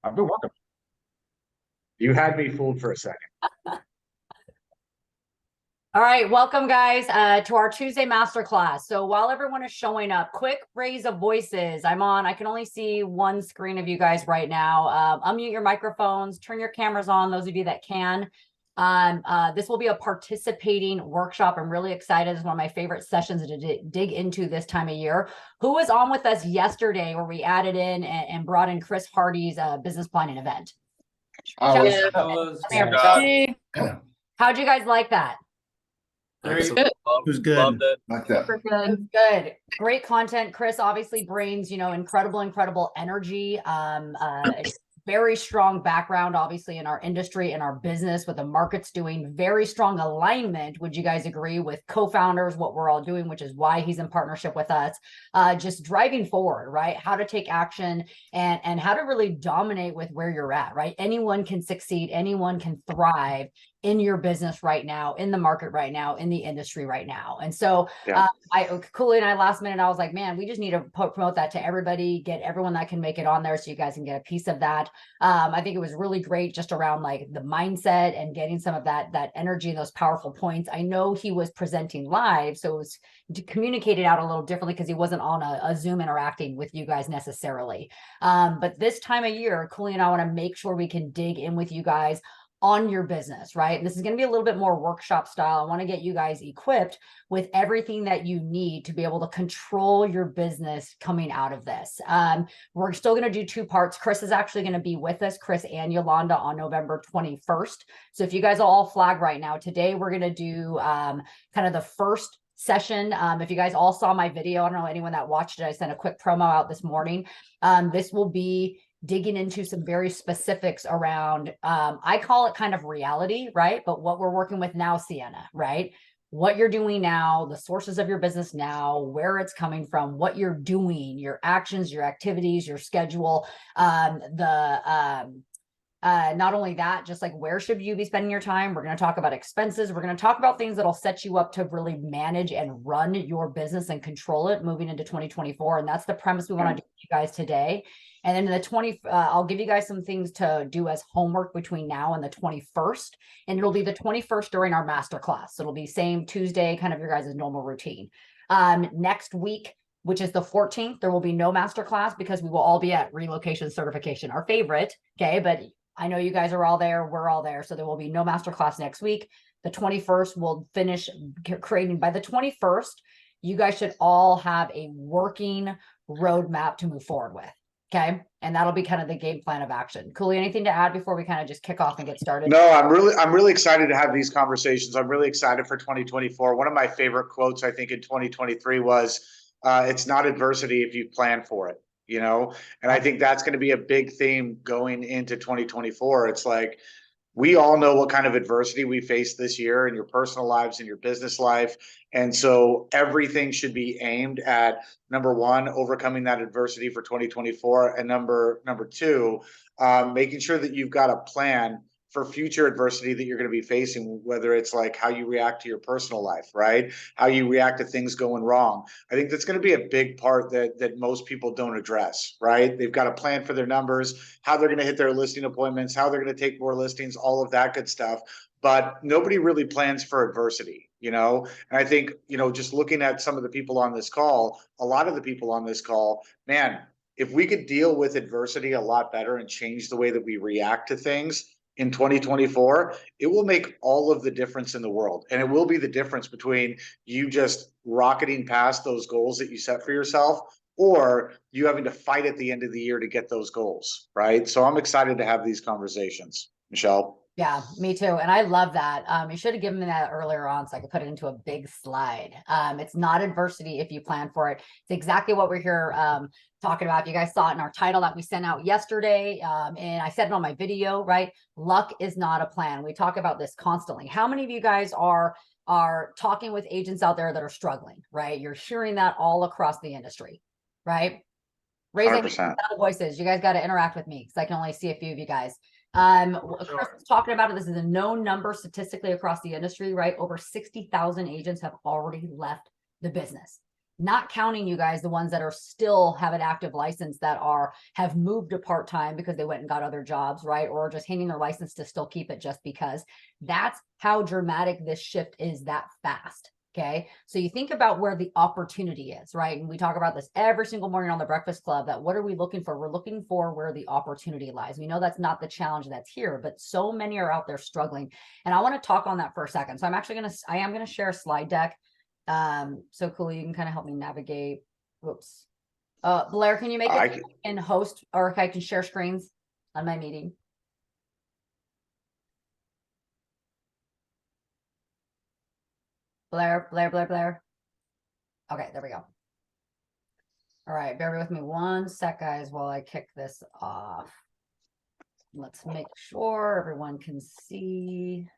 I've been welcome. You had me fooled for a second. All right, welcome guys to our Tuesday masterclass. So while everyone is showing up, quick raise of voices. I can only see one screen of you guys right now. Unmute your microphones, turn your cameras on, those of you that can. This will be a participating workshop. I'm really excited. It's one of my favorite sessions to dig into this time of year. Who was on with us yesterday where we added in and brought in Chris Hardy's business planning event? How'd you guys like that? Very good. It was good. Loved it. Like that. Super good. Good. Great content. Chris obviously brings, incredible energy. Very strong background, obviously, in our industry, in our business, with the markets doing very strong alignment. Would you guys agree with co-founders, what we're all doing, which is why he's in partnership with us, just driving forward, right? How to take action and how to really dominate with where you're at, right? Anyone can succeed. Anyone can thrive in your business right now, in the market right now, in the industry right now. And so Cooley and I last minute, I was like, man, we just need to promote that to everybody, get everyone that can make it on there so you guys can get a piece of that. I think it was really great just around like the mindset and getting some of that energy and those powerful points. I know he was presenting live, so it was communicated out a little differently because he wasn't on a Zoom interacting with you guys necessarily. But this time of year, Cooley and I want to make sure we can dig in with you guys on your business, right? And this is going to be a little bit more workshop style. I want to get you guys equipped with everything that you need to be able to control your business coming out of this. We're still going to do two parts. Chris is actually going to be with us, Chris and Yolanda, on November 21st. So if you guys all flag right now, today we're going to do kind of the first session. If you guys all saw my video, I don't know anyone that watched it, I sent a quick promo out this morning. This will be digging into some very specifics around, I call it kind of reality, right? But what we're working with now, Sienna, right? What you're doing now, the sources of your business now, where it's coming from, what you're doing, your actions, your activities, your schedule, not only that, just like where should you be spending your time? We're going to talk about expenses. We're going to talk about things that'll set you up to really manage and run your business and control it moving into 2024. And that's the premise we want to do with you guys today. And then I'll give you guys some things to do as homework between now and the 21st. And it'll be the 21st during our masterclass. So it'll be same Tuesday, kind of your guys' normal routine. Next week, which is the 14th, there will be no masterclass because we will all be at relocation certification, our favorite. Okay. But I know you guys are all there. We're all there. So there will be no masterclass next week. The 21st will finish creating. By the 21st, you guys should all have a working roadmap to move forward with. Okay. And that'll be kind of the game plan of action. Cooley, anything to add before we kind of just kick off and get started? No, I'm really excited to have these conversations. I'm really excited for 2024. One of my favorite quotes, I think, in 2023 was, it's not adversity if you plan for it, and I think that's going to be a big theme going into 2024. It's like, we all know what kind of adversity we faced this year in your personal lives and your business life. And so everything should be aimed at, number one, overcoming that adversity for 2024. And number two, making sure that you've got a plan for future adversity that you're going to be facing, whether it's like how you react to your personal life, right? How you react to things going wrong. I think that's going to be a big part that most people don't address, right? They've got a plan for their numbers, how they're going to hit their listing appointments, how they're going to take more listings, all of that good stuff. But nobody really plans for adversity, And I think, just looking at some of the people on this call, a lot of the people on this call, man, if we could deal with adversity a lot better and change the way that we react to things in 2024, it will make all of the difference in the world. And it will be the difference between you just rocketing past those goals that you set for yourself, or you having to fight at the end of the year to get those goals, right? So I'm excited to have these conversations. Michelle? Yeah, me too. And I love that. You should have given me that earlier on so I could put it into a big slide. It's not adversity if you plan for it. It's exactly what we're here talking about. If you guys saw it in our title that we sent out yesterday, and I said it on my video, right? Luck is not a plan. We talk about this constantly. How many of you guys are talking with agents out there that are struggling, right? You're hearing that all across the industry, right? Raising voices. You guys got to interact with me because I can only see a few of you guys. Chris was talking about it. This is a known number statistically across the industry, right? Over 60,000 agents have already left the business. not counting you guys, the ones that are still have an active license that have moved to part-time because they went and got other jobs, right? Or just handing their license to still keep it just because. That's how dramatic this shift is, that fast. Okay. So you think about where the opportunity is, right? And we talk about this every single morning on the Breakfast Club, that what are we looking for? We're looking for where the opportunity lies. We know that's not the challenge that's here, but so many are out there struggling. And I want to talk on that for a second. So I am going to share a slide deck. So Cooley, you can kind of help me navigate. Whoops. Blair, can you make it and host, or if I can share screens on my meeting? Blair. Okay, there we go. All right, bear with me one sec, guys, while I kick this off. Let's make sure everyone can see.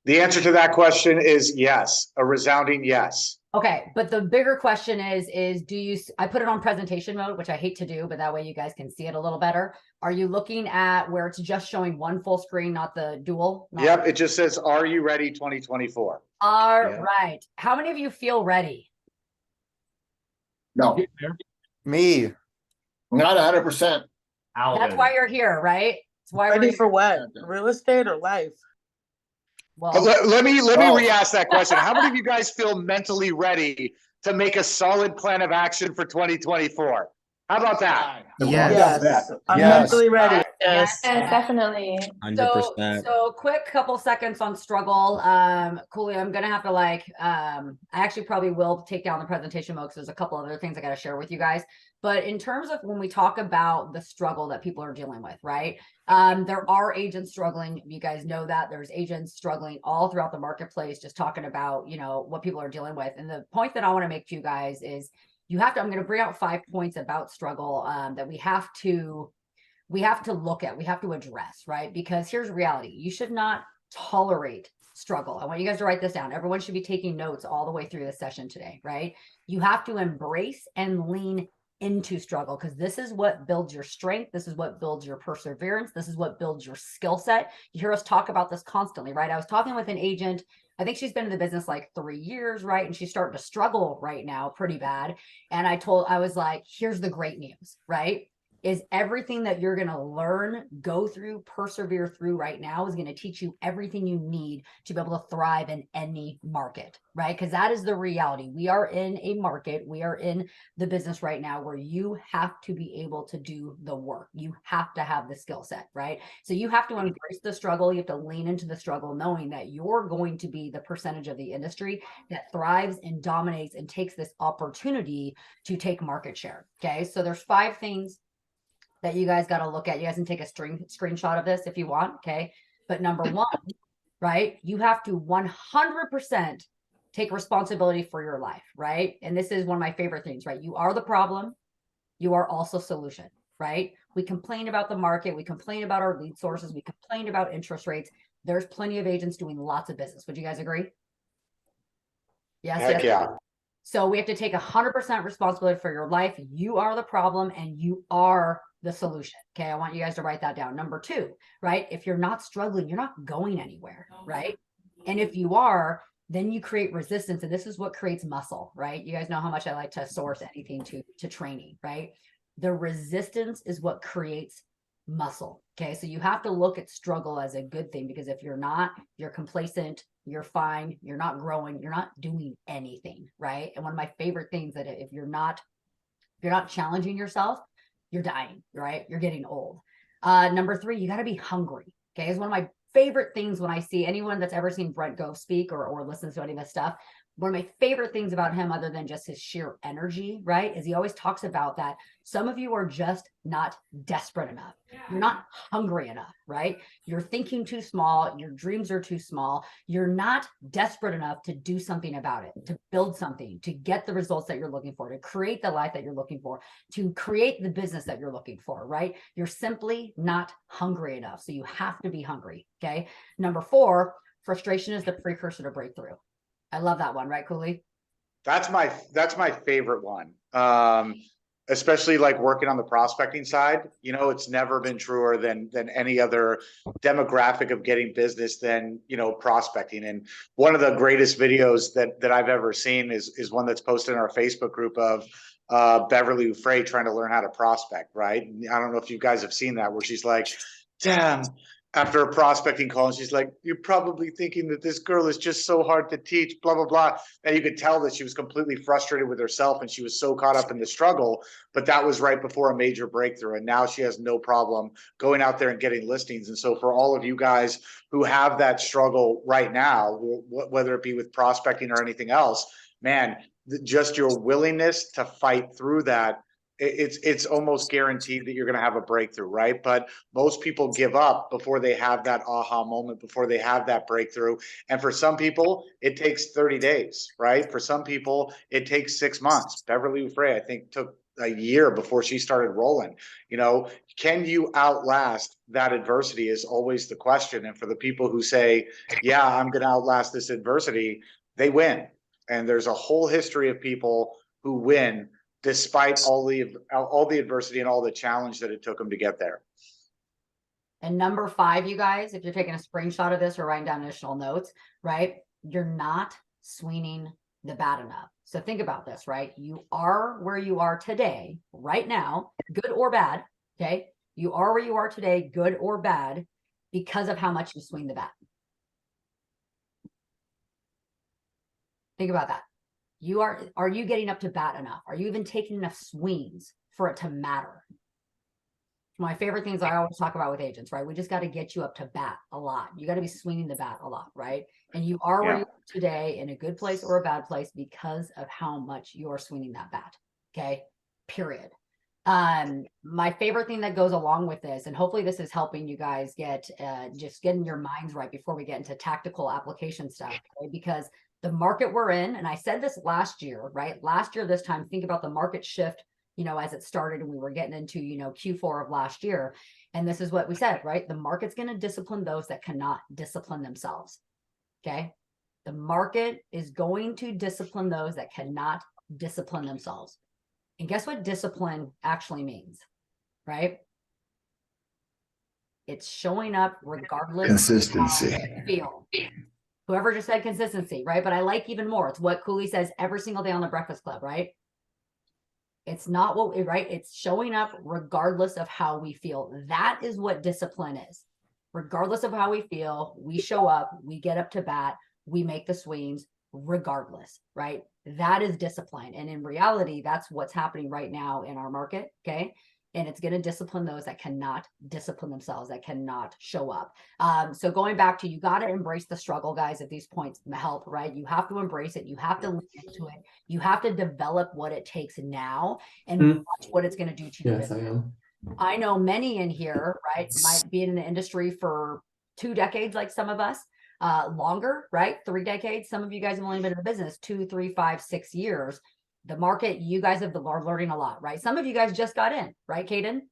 The answer to that question is yes, a resounding yes. Okay, but the bigger question is do you, I put it on presentation mode, which I hate to do, but that way you guys can see it a little better. Are you looking at where it's just showing one full screen, not the dual? Yep, it just says, are you ready 2024? All right. How many of you feel ready? No, Me. not 100%. That's why you're here, right? That's why Ready we're for what? Real estate or life? well, Let me Oh. re-ask that question. How many of you guys feel mentally ready to make a solid plan of action for 2024? How about that? Yes. Yes, I'm Yes. mentally ready. yes. Yes, definitely. 100%. So quick couple seconds on struggle. Cooley, I'm gonna have to I actually probably will take down the presentation mode because there's a couple other things I gotta share with you guys. But in terms of when we talk about the struggle that people are dealing with, right? There are agents struggling. You guys know that there's agents struggling all throughout the marketplace, just talking about, what people are dealing with. And the point that I want to make to you guys is I'm going to bring out 5 points about struggle that we have to look at, we have to address, right? Because here's reality. You should not tolerate struggle. I want you guys to write this down. Everyone should be taking notes all the way through this session today, right? You have to embrace and lean into struggle, because this is what builds your strength. This is what builds your perseverance. This is what builds your skill set. You hear us talk about this constantly, right? I was talking with an agent. I think she's been in the business like 3 years, right? And she's starting to struggle right now pretty bad. And I was like, here's the great news, right? Is everything that you're going to learn, go through, persevere through right now is going to teach you everything you need to be able to thrive in any market, right? Because that is the reality. We are in a market, we are in the business right now where you have to be able to do the work. You have to have the skill set, right? So you have to embrace the struggle. You have to lean into the struggle, knowing that you're going to be the percentage of the industry that thrives and dominates and takes this opportunity to take market share. Okay, so there's 5 things that you guys got to look at. You guys can take a screenshot of this if you want. Okay. But number 1, right? You have to 100% take responsibility for your life, right? And this is one of my favorite things, right? You are the problem. You are also solution, right? We complain about the market. We complain about our lead sources. We complain about interest rates. There's plenty of agents doing lots of business. Would you guys agree? Yes. Heck yeah. So we have to take 100% responsibility for your life. You are the problem and you are the solution. Okay. I want you guys to write that down. Number 2, right? If you're not struggling, you're not going anywhere, right? And if you are, then you create resistance. And this is what creates muscle, right? You guys know how much I like to source anything to training, right? The resistance is what creates muscle. Okay. So you have to look at struggle as a good thing, because if you're not, you're complacent, you're fine, you're not growing, you're not doing anything, right? And one of my favorite things that if you're not challenging yourself, you're dying, right? You're getting old. Number 3, you got to be hungry. Okay. It's one of my favorite things when I see anyone that's ever seen Brent Gove speak or listens to any of this stuff. One of my favorite things about him, other than just his sheer energy, right, is he always talks about that some of you are just not desperate enough. You're not hungry enough, right? You're thinking too small. Your dreams are too small. You're not desperate enough to do something about it, to build something, to get the results that you're looking for, to create the life that you're looking for, to create the business that you're looking for, right? You're simply not hungry enough. So you have to be hungry, okay? Number 4, frustration is the precursor to breakthrough. I love that one, right, Cooley? That's my favorite one. especially like working on the prospecting side, you know, it's never been truer than any other demographic of getting business than, you know, prospecting. And one of the greatest videos that I've ever seen is one that's posted in our Facebook group of Beverly Frey trying to learn how to prospect, right? I don't know if you guys have seen that, where she's like, damn, after a prospecting call, and she's like, you're probably thinking that this girl is just so hard to teach, blah, blah, blah. And you could tell that she was completely frustrated with herself and she was so caught up in the struggle. But that was right before a major breakthrough. And now she has no problem going out there and getting listings. And so for all of you guys who have that struggle right now, whether it be with prospecting or anything else, man, just your willingness to fight through that, it's almost guaranteed that you're going to have a breakthrough, right? But most people give up before they have that aha moment, before they have that breakthrough. And for some people, it takes 30 days, right? For some people, it takes 6 months. Beverly Frey, I think, took a year before she started rolling. You know, can you outlast that adversity is always the question. And for the people who say, yeah, I'm going to outlast this adversity, they win. And there's a whole history of people who win despite all the adversity and all the challenge that it took them to get there. And number 5, you guys, if you're taking a screenshot of this or writing down additional notes, right? You're not swinging the bat enough. So think about this, right? You are where you are today, right now, good or bad, okay? You are where you are today, good or bad, because of how much you swing the bat. Think about that. Are you getting up to bat enough? Are you even taking enough swings for it to matter? My favorite things I always talk about with agents, right? We just got to get you up to bat a lot. You got to be swinging the bat a lot, right? And you are where you are today, in a good place or a bad place, because of how much you're swinging that bat. Okay, period. My favorite thing that goes along with this, and hopefully this is helping you guys get just getting your minds right before we get into tactical application stuff, okay? Because the market we're in, and I said this last year, right? Last year, this time, think about the market shift, you know, as it started and we were getting into, you know, Q4 of last year. And this is what we said, right? The market's going to discipline those that cannot discipline themselves. Okay. The market is going to discipline those that cannot discipline themselves. And guess what discipline actually means, right? It's showing up regardless Consistency. of how you feel. Whoever just said consistency, right? But I like even more. It's what Cooley says every single day on the Breakfast Club, right? It's not what, right? It's showing up regardless of how we feel. That is what discipline is. Regardless of how we feel, we show up, we get up to bat, we make the swings regardless, right? That is discipline. And in reality, that's what's happening right now in our market, okay? And it's going to discipline those that cannot discipline themselves, that cannot show up. So going back to, you got to embrace the struggle, guys, if these points help, right? You have to embrace it. You have to lean into it. You have to develop what it takes now and watch what it's going to do to you. Yes, I am. I know many in here, right, might be in the industry for 2 decades, like some of us, longer, right? 3 decades. Some of you guys have only been in the business 2, 3, 5, 6 years. The market, you guys are learning a lot, right? Some of you guys just got in, right, Caden?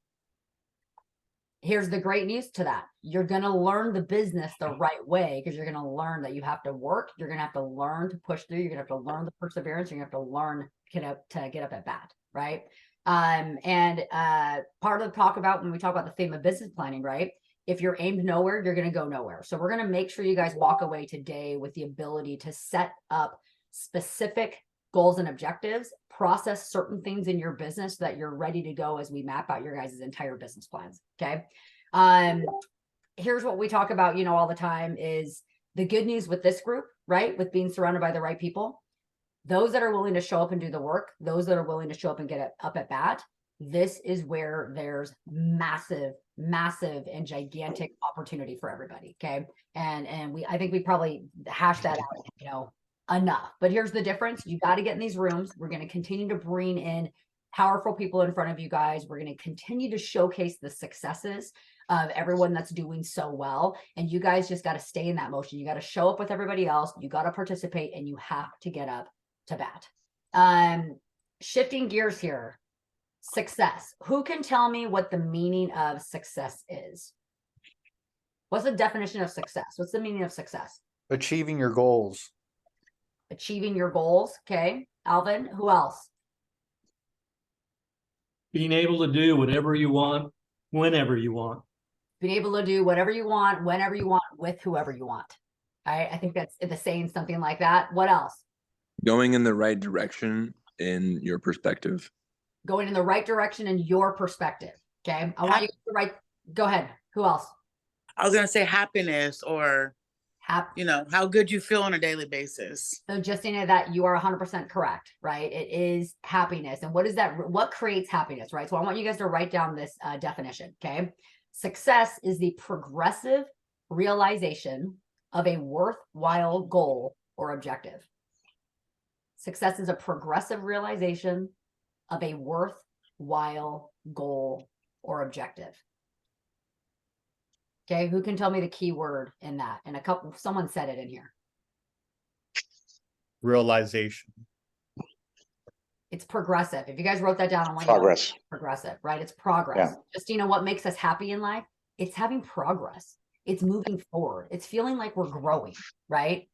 Here's the great news to that. You're going to learn the business the right way, because you're going to learn that you have to work. You're going to have to learn to push through. You're going to have to learn the perseverance. You're going to have to learn to get up at bat, right? Part of the talk about, when we talk about the theme of business planning, right? If you're aimed nowhere, you're going to go nowhere. So we're going to make sure you guys walk away today with the ability to set up specific goals and objectives, process certain things in your business so that you're ready to go as we map out your guys' entire business plans. Okay. Here's what we talk about, you know, all the time is the good news with this group, right? With being surrounded by the right people, those that are willing to show up and do the work, those that are willing to show up and get up at bat. This is where there's massive and gigantic opportunity for everybody. Okay. And I think we probably hashed that out, you know, enough. But here's the difference. You got to get in these rooms. We're going to continue to bring in powerful people in front of you guys. We're going to continue to showcase the successes of everyone that's doing so well. And you guys just got to stay in that motion. You got to show up with everybody else. You got to participate, and you have to get up to bat. Shifting gears here. Success. Who can tell me what the meaning of success is? What's the definition of success? What's the meaning of success? Achieving your goals. Achieving your goals. Okay. Alvin, who else? Being able to do whatever you want, whenever you want. Being able to do whatever you want, whenever you want, with whoever you want. I think that's the saying, something like that. What else? Going in the right direction in your perspective. Going in the right direction in your perspective. Okay. I want you to write. Go ahead. Who else? I was gonna say happiness, or you know, how good you feel on a daily basis. So just in that, you are 100% correct, right? It is happiness. And what is that? What creates happiness, right? So I want you guys to write down this definition. Okay. Success is the progressive realization of a worthwhile goal or objective. Success is a progressive realization of a worthwhile goal or objective. Okay, who can tell me the key word in that? And someone said it in here. Realization. It's progressive. If you guys wrote that down, I want Progress. you to progressive, right? It's progress. Just, you know, what makes us happy in life? It's having progress. It's moving forward. It's feeling like we're growing, right?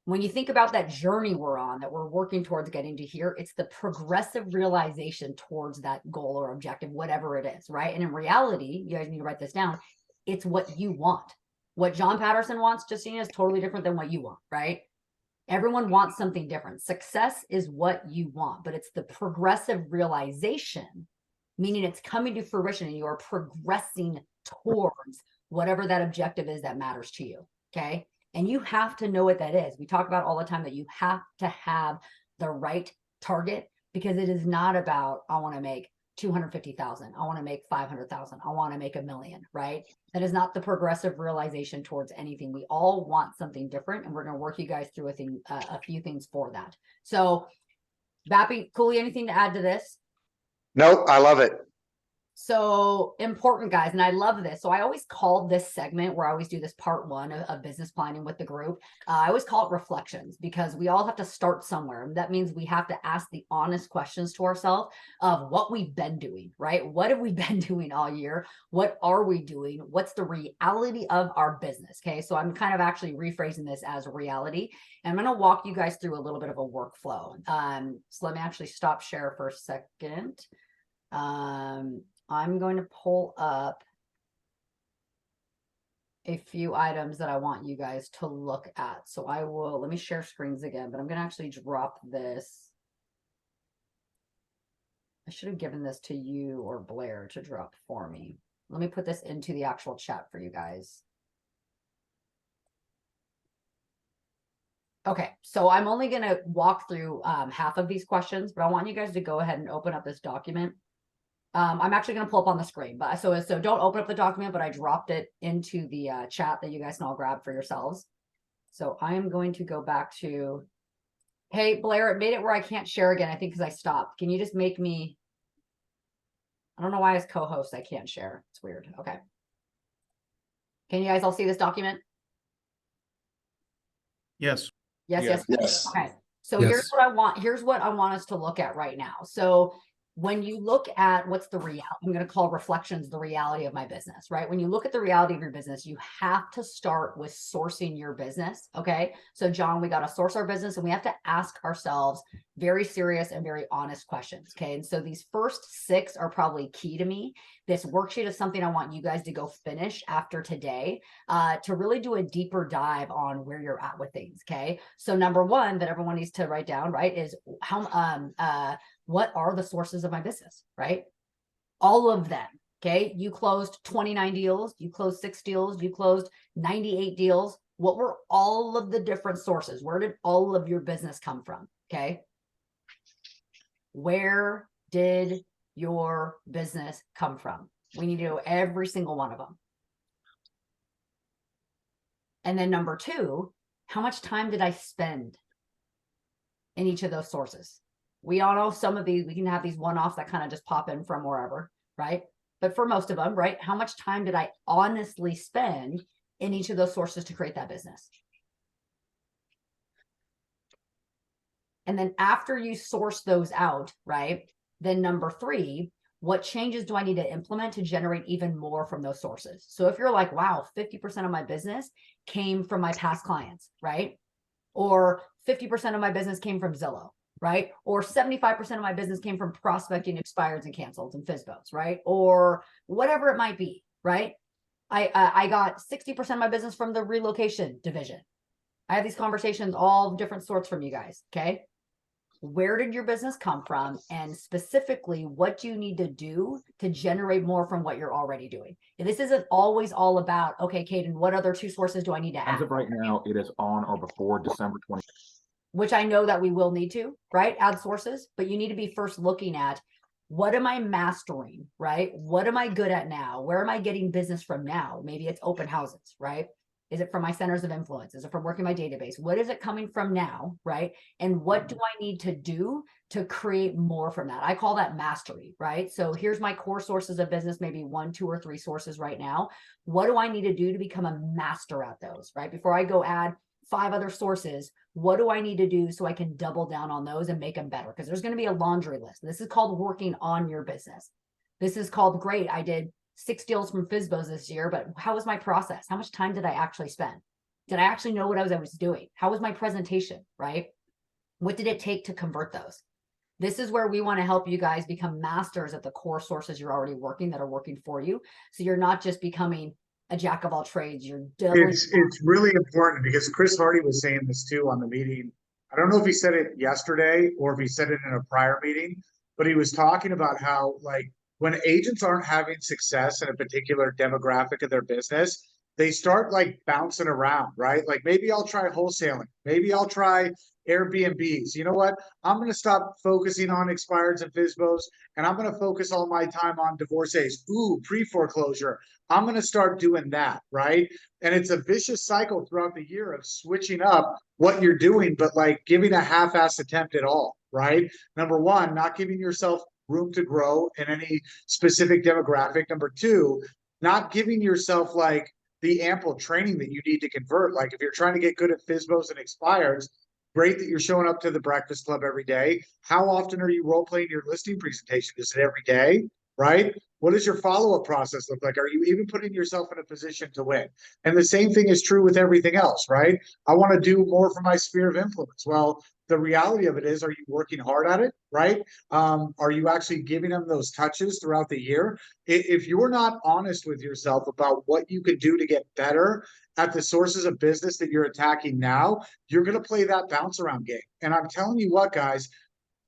When you think about that journey we're on, that we're working towards getting to here, it's the progressive realization towards that goal or objective, whatever it is, right? And in reality, you guys need to write this down. It's what you want. What John Patterson wants, Justina, is totally different than what you want, right? Everyone wants something different. Success is what you want, but it's the progressive realization, meaning it's coming to fruition and you are progressing towards whatever that objective is that matters to you, okay? And you have to know what that is. We talk about all the time that you have to have the right target, because it is not about, I want to make 250,000. I want to make 500,000. I want to make $1 million, right? That is not the progressive realization towards anything. We all want something different, and we're going to work you guys through a few things for that. So, Vappy, Cooley, anything to add to this? No, I love it. So important, guys. And I love this. So I always call this segment, where I always do this part one of business planning with the group, I always call it reflections, because we all have to start somewhere. That means we have to ask the honest questions to ourselves of what we've been doing, right? What have we been doing all year? What are we doing? What's the reality of our business? Okay. So I'm kind of actually rephrasing this as reality. And I'm going to walk you guys through a little bit of a workflow. So let me actually stop share for a second. I'm going to pull up a few items that I want you guys to look at. So let me share screens again, but I'm going to actually drop this. I should have given this to you or Blair to drop for me. Let me put this into the actual chat for you guys. Okay, so I'm only going to walk through half of these questions, but I want you guys to go ahead and open up this document. I'm actually going to pull up on the screen, but so don't open up the document, but I dropped it into the chat that you guys can all grab for yourselves. So I am going to go back to, hey, Blair, it made it where I can't share again, I think, because I stopped. Can you just make me, I don't know why as co-host I can't share. It's weird. Okay. Can you guys all see this document? Yes. Yes. Okay. So Yes. here's what I want us to look at right now. So when you look at what's the reality, I'm going to call reflections the reality of my business, right? When you look at the reality of your business, you have to start with sourcing your business. Okay. So John, we got to source our business, and we have to ask ourselves very serious and very honest questions. Okay. And so these first 6 are probably key to me. This worksheet is something I want you guys to go finish after today, to really do a deeper dive on where you're at with things. Okay. So number 1 that everyone needs to write down, right, is what are the sources of my business, right? All of them. Okay. You closed 29 deals, you closed 6 deals, you closed 98 deals. What were all of the different sources? Where did all of your business come from? Okay. Where did your business come from? We need to know every single one of them. And then number 2, how much time did I spend in each of those sources? We all know some of these, we can have these one-offs that kind of just pop in from wherever, right? But for most of them, right, how much time did I honestly spend in each of those sources to create that business? And then after you source those out, right, then number 3, what changes do I need to implement to generate even more from those sources? So if you're like, wow, 50% of my business came from my past clients, right? Or 50% of my business came from Zillow. right? Or 75% of my business came from prospecting expireds and cancels and FSBOs, right? Or whatever it might be, right? I got 60% of my business from the relocation division. I have these conversations, all different sorts from you guys, okay? Where did your business come from? And specifically, what do you need to do to generate more from what you're already doing? And this isn't always all about, okay, Caden, what other 2 sources do I need to As add? of right now, it is on or before December 20. Which I know that we will need to, right? Add sources, but you need to be first looking at, what am I mastering, right? What am I good at now? Where am I getting business from now? Maybe it's open houses, right? Is it from my centers of influence? Is it from working my database? What is it coming from now, right? And what do I need to do to create more from that? I call that mastery, right? So here's my core sources of business, maybe 1, 2, or 3 sources right now. What do I need to do to become a master at those, right? Before I go add 5 other sources, what do I need to do so I can double down on those and make them better? Because there's going to be a laundry list. This is called working on your business. This is called, great, I did 6 deals from FSBOs this year, but how was my process? How much time did I actually spend? Did I actually know what I was doing? How was my presentation, right? What did it take to convert those? This is where we want to help you guys become masters at the core sources you're already working that are working for you. So you're not just becoming a jack of all trades. You're doubling. It's really important because Chris Hardy was saying this too on the meeting. I don't know if he said it yesterday or if he said it in a prior meeting, but he was talking about how, like, when agents aren't having success in a particular demographic of their business, they start like bouncing around, right? Like, maybe I'll try wholesaling, maybe I'll try Airbnbs. You know what? I'm going to stop focusing on expireds and FSBOs, and I'm going to focus all my time on divorcees. Ooh, pre-foreclosure. I'm going to start doing that, right? And it's a vicious cycle throughout the year of switching up what you're doing, but like giving a half-ass attempt at all, right? Number one, not giving yourself room to grow in any specific demographic. Number two, not giving yourself like the ample training that you need to convert. Like, if you're trying to get good at FSBOs and expires, great that you're showing up to the Breakfast Club every day. How often are you role playing your listing presentation? Is it every day? Right? What does your follow-up process look like? Are you even putting yourself in a position to win? And the same thing is true with everything else, right? I want to do more for my sphere of influence. Well, the reality of it is, are you working hard at it, right? Are you actually giving them those touches throughout the year? If you're not honest with yourself about what you can do to get better at the sources of business that you're attacking now, you're going to play that bounce around game. And I'm telling you what, guys,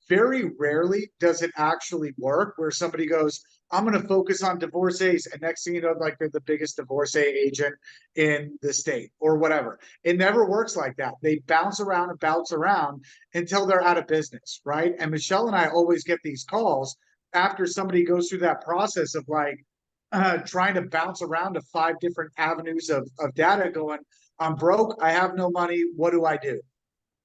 very rarely does it actually work where somebody goes, I'm going to focus on divorcees, and next thing you know, like, they're the biggest divorcee agent in the state or whatever. It never works like that. They bounce around and bounce around until they're out of business, right? And Michelle and I always get these calls after somebody goes through that process of like trying to bounce around to 5 different avenues of data, going, I'm broke, I have no money, what do I do?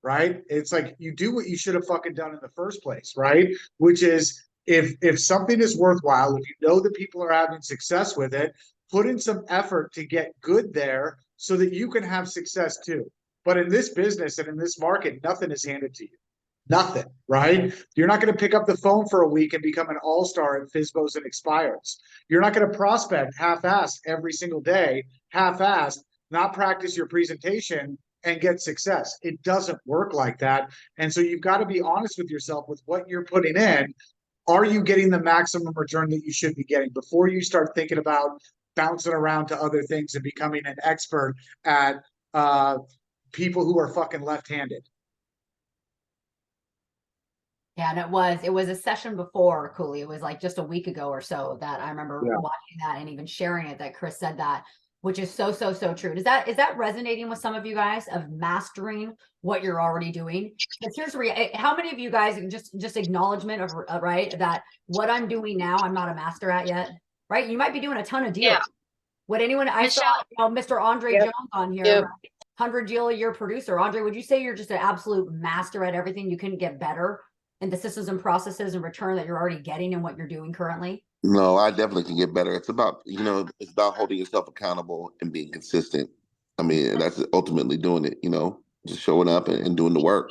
Right? It's like, you do what you should have fucking done in the first place, right? Which is, if something is worthwhile, if you know that people are having success with it, put in some effort to get good there so that you can have success too. But in this business and in this market, nothing is handed to you. Nothing, right? You're not going to pick up the phone for a week and become an all-star at FSBOs and expires. You're not going to prospect half-assed every single day, half-assed, not practice your presentation and get success. It doesn't work like that. And so you've got to be honest with yourself with what you're putting in. Are you getting the maximum return that you should be getting before you start thinking about bouncing around to other things and becoming an expert at people who are fucking left-handed? Yeah, and it was a session before, Cooley. It was like just a week ago or so that I remember watching that and even sharing it, that Chris said that, which is so true. Is that resonating with some of you guys, of mastering what you're already doing? Because here's how many of you guys, just acknowledgement of right, that what I'm doing now, I'm not a master at yet, right? You might be doing a ton of deals. Yeah. Would anyone, I saw, Mr. Andre Jones on here, 100 deal a year producer. Andre, would you say you're just an absolute master at everything? You couldn't get better in the systems and processes and return that you're already getting in what you're doing currently? No, I definitely can get better. It's about, it's about holding yourself accountable and being consistent. I mean, that's ultimately doing it, just showing up and doing the work.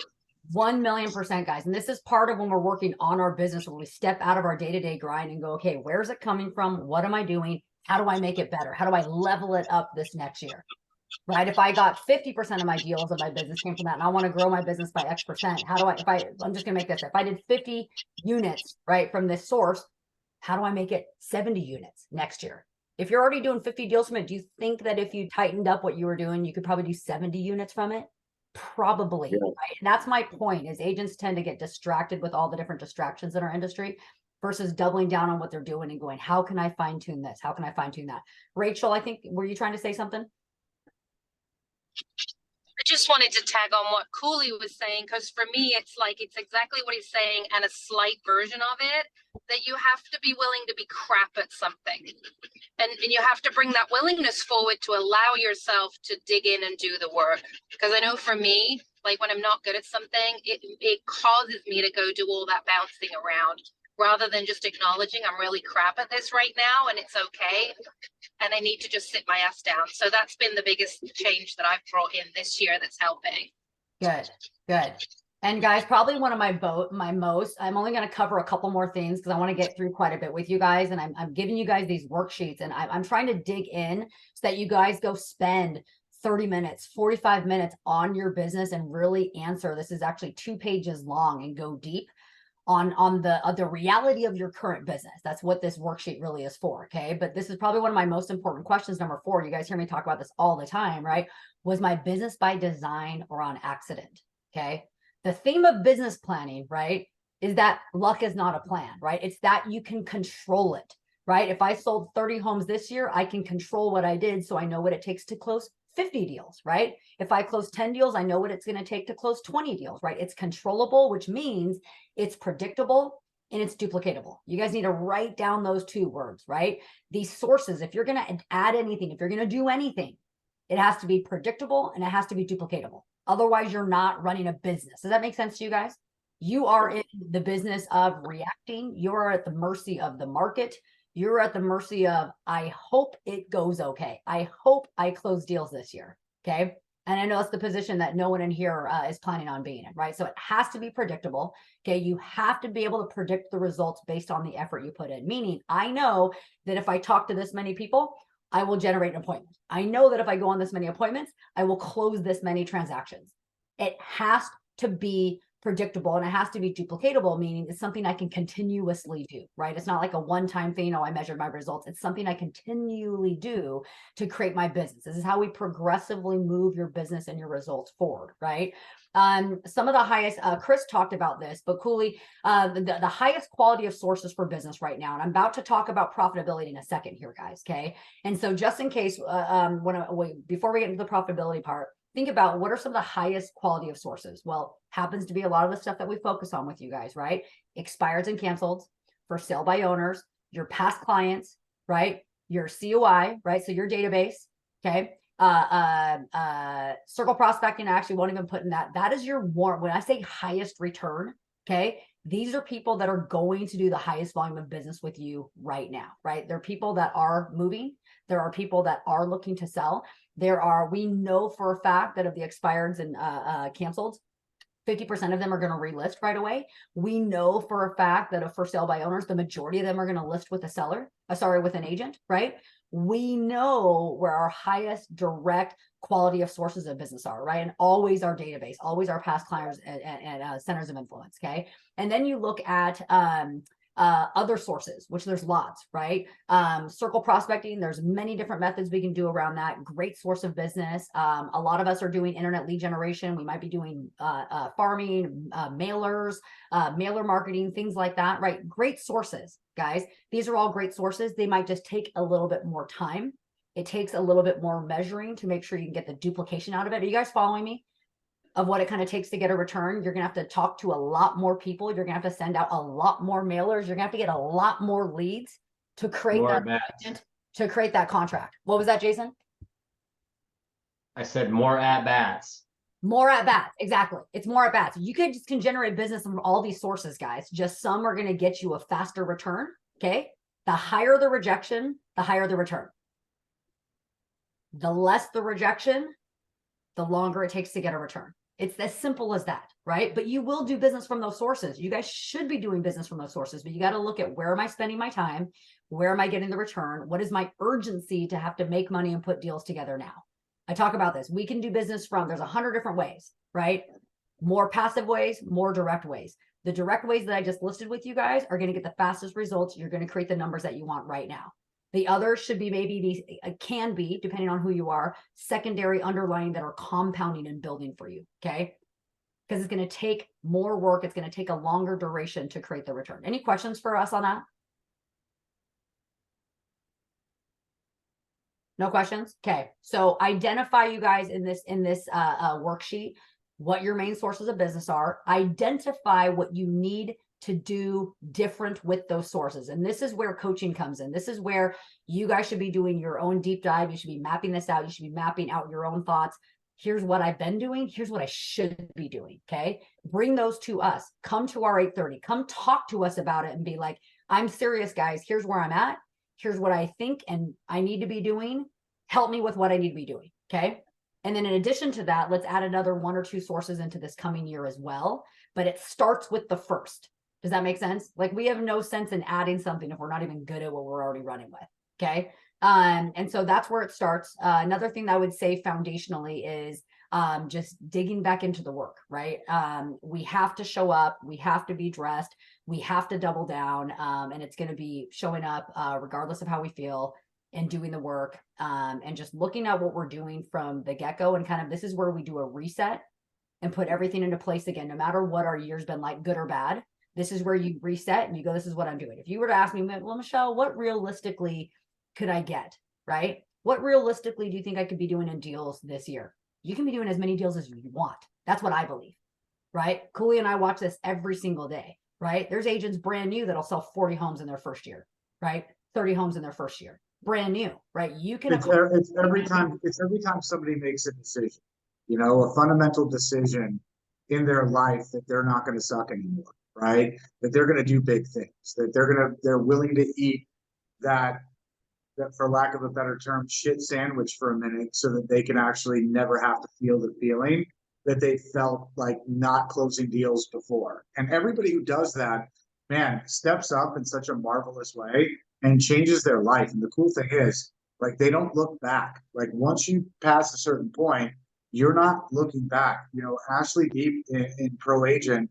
1,000,000%, guys. And this is part of when we're working on our business, when we step out of our day-to-day grind and go, okay, where's it coming from? What am I doing? How do I make it better? How do I level it up this next year? right? If I got 50% of my deals of my business came from that, and I want to grow my business by X percent, how do I'm just gonna make this, if I did 50 units, right, from this source, how do I make it 70 units next year? If you're already doing 50 deals from it, do you think that if you tightened up what you were doing, you could probably do 70 units from it? Probably, Yeah. right? And that's my point, is agents tend to get distracted with all the different distractions in our industry versus doubling down on what they're doing and going, how can I fine tune this? How can I fine tune that? Rachel, I think, were you trying to say something? I just wanted to tag on what Cooley was saying, because for me, it's like, it's exactly what he's saying and a slight version of it, that you have to be willing to be crap at something. And you have to bring that willingness forward to allow yourself to dig in and do the work. Because I know for me, like when I'm not good at something, it causes me to go do all that bouncing around rather than just acknowledging I'm really crap at this right now and it's okay. And I need to just sit my ass down. So that's been the biggest change that I've brought in this year that's helping. Good, good. And guys, probably one of I'm only going to cover a couple more things because I want to get through quite a bit with you guys. And I'm giving you guys these worksheets, and I'm trying to dig in so that you guys go spend 30 minutes, 45 minutes on your business and really answer. This is actually 2 pages long, and go deep on the reality of your current business. That's what this worksheet really is for. Okay. But this is probably one of my most important questions. Number 4, you guys hear me talk about this all the time, right? Was my business by design or on accident? Okay. The theme of business planning, right, is that luck is not a plan, right? It's that you can control it, right? If I sold 30 homes this year, I can control what I did. So I know what it takes to close 50 deals, right? If I close 10 deals, I know what it's going to take to close 20 deals, right? It's controllable, which means it's predictable and it's duplicatable. You guys need to write down those 2 words, right? These sources, if you're going to add anything, if you're going to do anything, it has to be predictable and it has to be duplicatable. Otherwise, you're not running a business. Does that make sense to you guys? You are in the business of reacting. You're at the mercy of the market. You're at the mercy of, I hope it goes okay. I hope I close deals this year. Okay. And I know it's the position that no one in here is planning on being in, right? So it has to be predictable. Okay. You have to be able to predict the results based on the effort you put in. Meaning, I know that if I talk to this many people, I will generate an appointment. I know that if I go on this many appointments, I will close this many transactions. It has to be predictable and it has to be duplicatable, meaning it's something I can continuously do, right? It's not like a one-time thing. Oh, I measured my results. It's something I continually do to create my business. This is how we progressively move your business and your results forward, right? Some of the highest, Chris talked about this, but Cooley, the highest quality of sources for business right now. And I'm about to talk about profitability in a second here, guys. Okay. And so just in case, before we get into the profitability part, think about what are some of the highest quality of sources. Well, happens to be a lot of the stuff that we focus on with you guys, right? Expireds and canceled, for sale by owners, your past clients, right? Your COI, right? So your database, okay? Circle prospecting, I actually won't even put in that. That is your warm. When I say highest return, okay, these are people that are going to do the highest volume of business with you right now, right? They're people that are moving. There are people that are looking to sell. We know for a fact that of the expireds and canceled, 50% of them are going to relist right away. We know for a fact that for sale by owners, the majority of them are going to list with a seller, with an agent, right? We know where our highest direct quality of sources of business are, right? And always our database, always our past clients and centers of influence, okay? And then you look at other sources, which there's lots, right? Circle prospecting, there's many different methods we can do around that. Great source of business. A lot of us are doing internet lead generation. We might be doing farming, mailers, mailer marketing, things like that, right? Great sources, guys. These are all great sources. They might just take a little bit more time. It takes a little bit more measuring to make sure you can get the duplication out of it. Are you guys following me? Of what it kind of takes to get a return. You're going to have to talk to a lot more people. You're going to have to send out a lot more mailers. You're going to have to get a lot more leads to create that contract. What was that, Jason? I said more at bats. More at bats. Exactly. It's more at bats. You can generate business from all these sources, guys. Just some are going to get you a faster return. Okay. The higher the rejection, the higher the return. The less the rejection, the longer it takes to get a return. It's as simple as that, right? But you will do business from those sources. You guys should be doing business from those sources, but you got to look at where am I spending my time? Where am I getting the return? What is my urgency to have to make money and put deals together now? I talk about this. We can do business from, there's 100 different ways, right? More passive ways, more direct ways. The direct ways that I just listed with you guys are going to get the fastest results. You're going to create the numbers that you want right now. The others should be maybe these, can be, depending on who you are, secondary underlying that are compounding and building for you. Okay. Because it's going to take more work. It's going to take a longer duration to create the return. Any questions for us on that? No questions? Okay. So identify, you guys, in this worksheet, what your main sources of business are. Identify what you need to do different with those sources. And this is where coaching comes in. This is where you guys should be doing your own deep dive. You should be mapping this out. You should be mapping out your own thoughts. Here's what I've been doing. Here's what I should be doing. Okay. Bring those to us. Come to our 8:30. Come talk to us about it and be like, I'm serious, guys. Here's where I'm at. Here's what I think and I need to be doing. Help me with what I need to be doing. Okay. And then in addition to that, let's add another 1 or 2 sources into this coming year as well. But it starts with the first. Does that make sense? Like, we have no sense in adding something if we're not even good at what we're already running with. Okay. And so that's where it starts. Another thing that I would say foundationally is just digging back into the work, right? We have to show up. We have to be dressed. We have to double down. And it's going to be showing up regardless of how we feel and doing the work and just looking at what we're doing from the get-go. And kind of, this is where we do a reset and put everything into place again, no matter what our year's been like, good or bad. This is where you reset and you go, this is what I'm doing. If you were to ask me, well, Michelle, what realistically could I get, right? What realistically do you think I could be doing in deals this year? You can be doing as many deals as you want. That's what I believe, right? Cooley and I watch this every single day, right? There's agents brand new that'll sell 40 homes in their first year, right? 30 homes in their first year, brand new, right? You can. It's every time somebody makes a decision, you know, a fundamental decision in their life that they're not going to suck anymore, right? That they're going to do big things, that they're willing to eat that, for lack of a better term, shit sandwich for a minute so that they can actually never have to feel the feeling that they felt like not closing deals before. And everybody who does that, man, steps up in such a marvelous way and changes their life. And the cool thing is, like, they don't look back. Like, once you pass a certain point, you're not looking back. You know, Ashley Deep in Pro Agent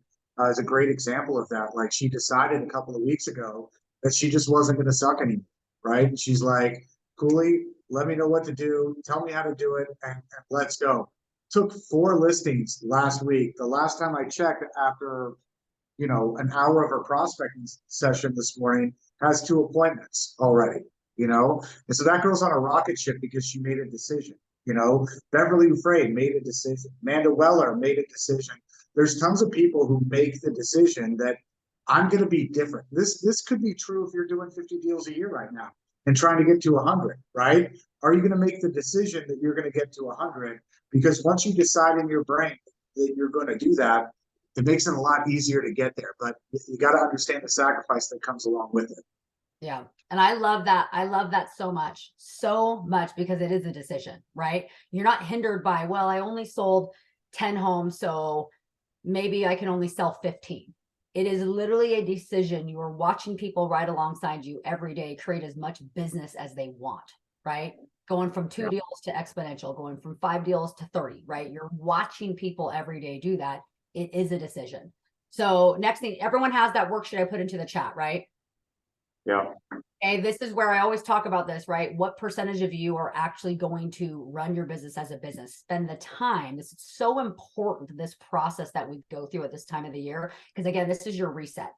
is a great example of that. Like, she decided a couple of weeks ago that she just wasn't going to suck anymore. Right? She's like, Cooley, let me know what to do. Tell me how to do it, and let's go. Took 4 listings last week. The last time I checked, after, you know, an hour of her prospecting session this morning, has 2 appointments already, you know? And so that girl's on a rocket ship because she made a decision, you know? Beverly Dufresne made a decision. Amanda Weller made a decision. There's tons of people who make the decision that I'm going to be different. This could be true if you're doing 50 deals a year right now and trying to get to 100, right? Are you going to make the decision that you're going to get to 100? Because once you decide in your brain that you're going to do that, it makes it a lot easier to get there. But you got to understand the sacrifice that comes along with it. Yeah. And I love that. I love that so much because it is a decision, right? You're not hindered by, well, I only sold 10 homes, so maybe I can only sell 15. It is literally a decision. You are watching people right alongside you every day create as much business as they want, right? Going from 2 deals to exponential, going from 5 deals to 30, right? You're watching people every day do that. It is a decision. So next thing, everyone has that worksheet I put into the chat, right? Yeah. Okay, this is where I always talk about this, right? What percentage of you are actually going to run your business as a business? Spend the time. This is so important, this process that we go through at this time of the year, because again, this is your reset.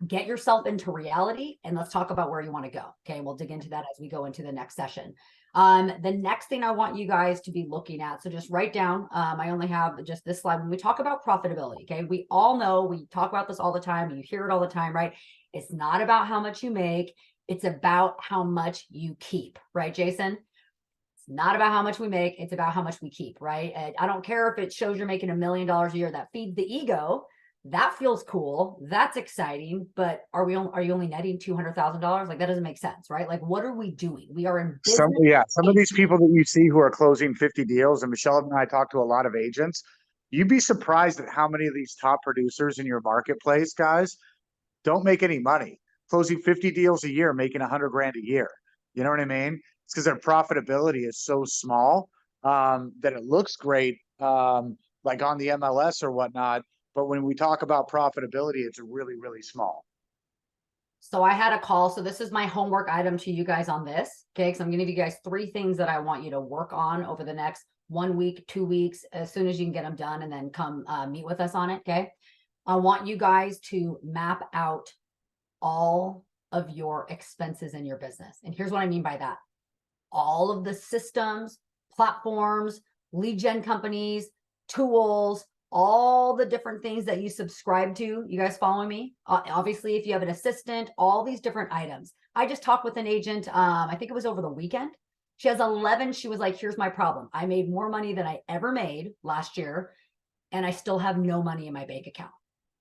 Get yourself into reality, and let's talk about where you want to go. Okay, we'll dig into that as we go into the next session. The next thing I want you guys to be looking at, so just write down, I only have just this slide. When we talk about profitability, okay, we all know, we talk about this all the time, you hear it all the time, right? It's not about how much you make, it's about how much you keep, right, Jason? It's not about how much we make, it's about how much we keep, right? And I don't care if it shows you're making $1 million a year, that feeds the ego. That feels cool. That's exciting. But are you only netting $200,000? Like, that doesn't make sense, right? Like, what are we doing? We are in business. Some of these people that you see who are closing 50 deals, and Michelle and I talk to a lot of agents, you'd be surprised at how many of these top producers in your marketplace, guys, don't make any money. Closing 50 deals a year, making 100 grand a year. You know what I mean? It's because their profitability is so small that it looks great, like on the MLS or whatnot. But when we talk about profitability, it's really, really small. So I had a call. So this is my homework item to you guys on this. Okay. Because I'm going to give you guys 3 things that I want you to work on over the next 1 week, 2 weeks, as soon as you can get them done, and then come meet with us on it. Okay. I want you guys to map out all of your expenses in your business. And here's what I mean by that. All of the systems, platforms, lead gen companies, tools, all the different things that you subscribe to. You guys following me? Obviously, if you have an assistant, all these different items. I just talked with an agent, I think it was over the weekend. She has 11. She was like, here's my problem. I made more money than I ever made last year, and I still have no money in my bank account,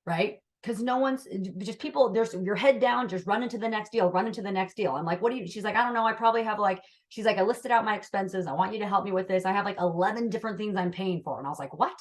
right? Because no one's just people, there's your head down, just run into the next deal, run into the next deal. I'm like, what do you, she's like, I don't know. I probably have like, she's like, I listed out my expenses. I want you to help me with this. I have like 11 different things I'm paying for. And I was like, what?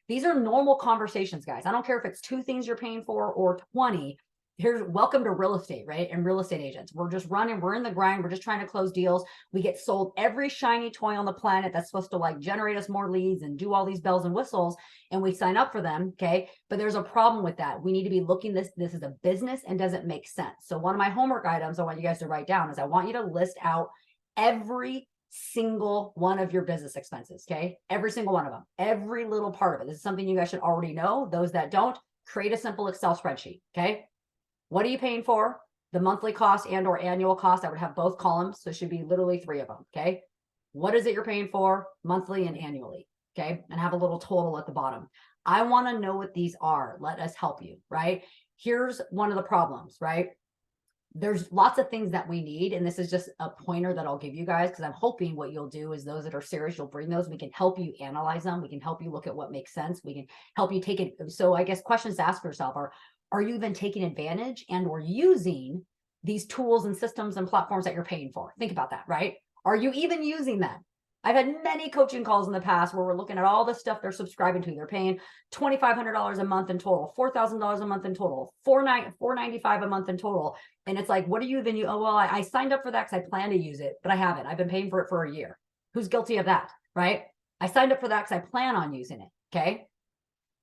These are normal conversations, guys. I don't care if it's 2 things you're paying for or 20. Here's welcome to real estate, right? And real estate agents. We're just running, we're in the grind. We're just trying to close deals. We get sold every shiny toy on the planet that's supposed to like generate us more leads and do all these bells and whistles, and we sign up for them. Okay. But there's a problem with that. We need to be looking this is a business and doesn't make sense. So one of my homework items I want you guys to write down is I want you to list out every single one of your business expenses. Okay. Every single one of them, every little part of it. This is something you guys should already know. Those that don't, create a simple Excel spreadsheet. Okay. What are you paying for? The monthly cost and or annual cost. I would have both columns. So it should be literally 3 of them. Okay. What is it you're paying for monthly and annually? Okay. And have a little total at the bottom. I want to know what these are. Let us help you, right? Here's one of the problems, right? There's lots of things that we need. And this is just a pointer that I'll give you guys, because I'm hoping what you'll do is those that are serious, you'll bring those. We can help you analyze them. We can help you look at what makes sense. We can help you take it. So I guess questions to ask yourself are you even taking advantage and or using these tools and systems and platforms that you're paying for? Think about that, right? Are you even using them? I've had many coaching calls in the past where we're looking at all the stuff they're subscribing to. They're paying $2,500 a month in total, $4,000 a month in total, $495 a month in total. And it's like, what are you even? Oh, well, I signed up for that because I plan to use it, but I haven't. I've been paying for it for a year. Who's guilty of that, right? I signed up for that because I plan on using it. Okay.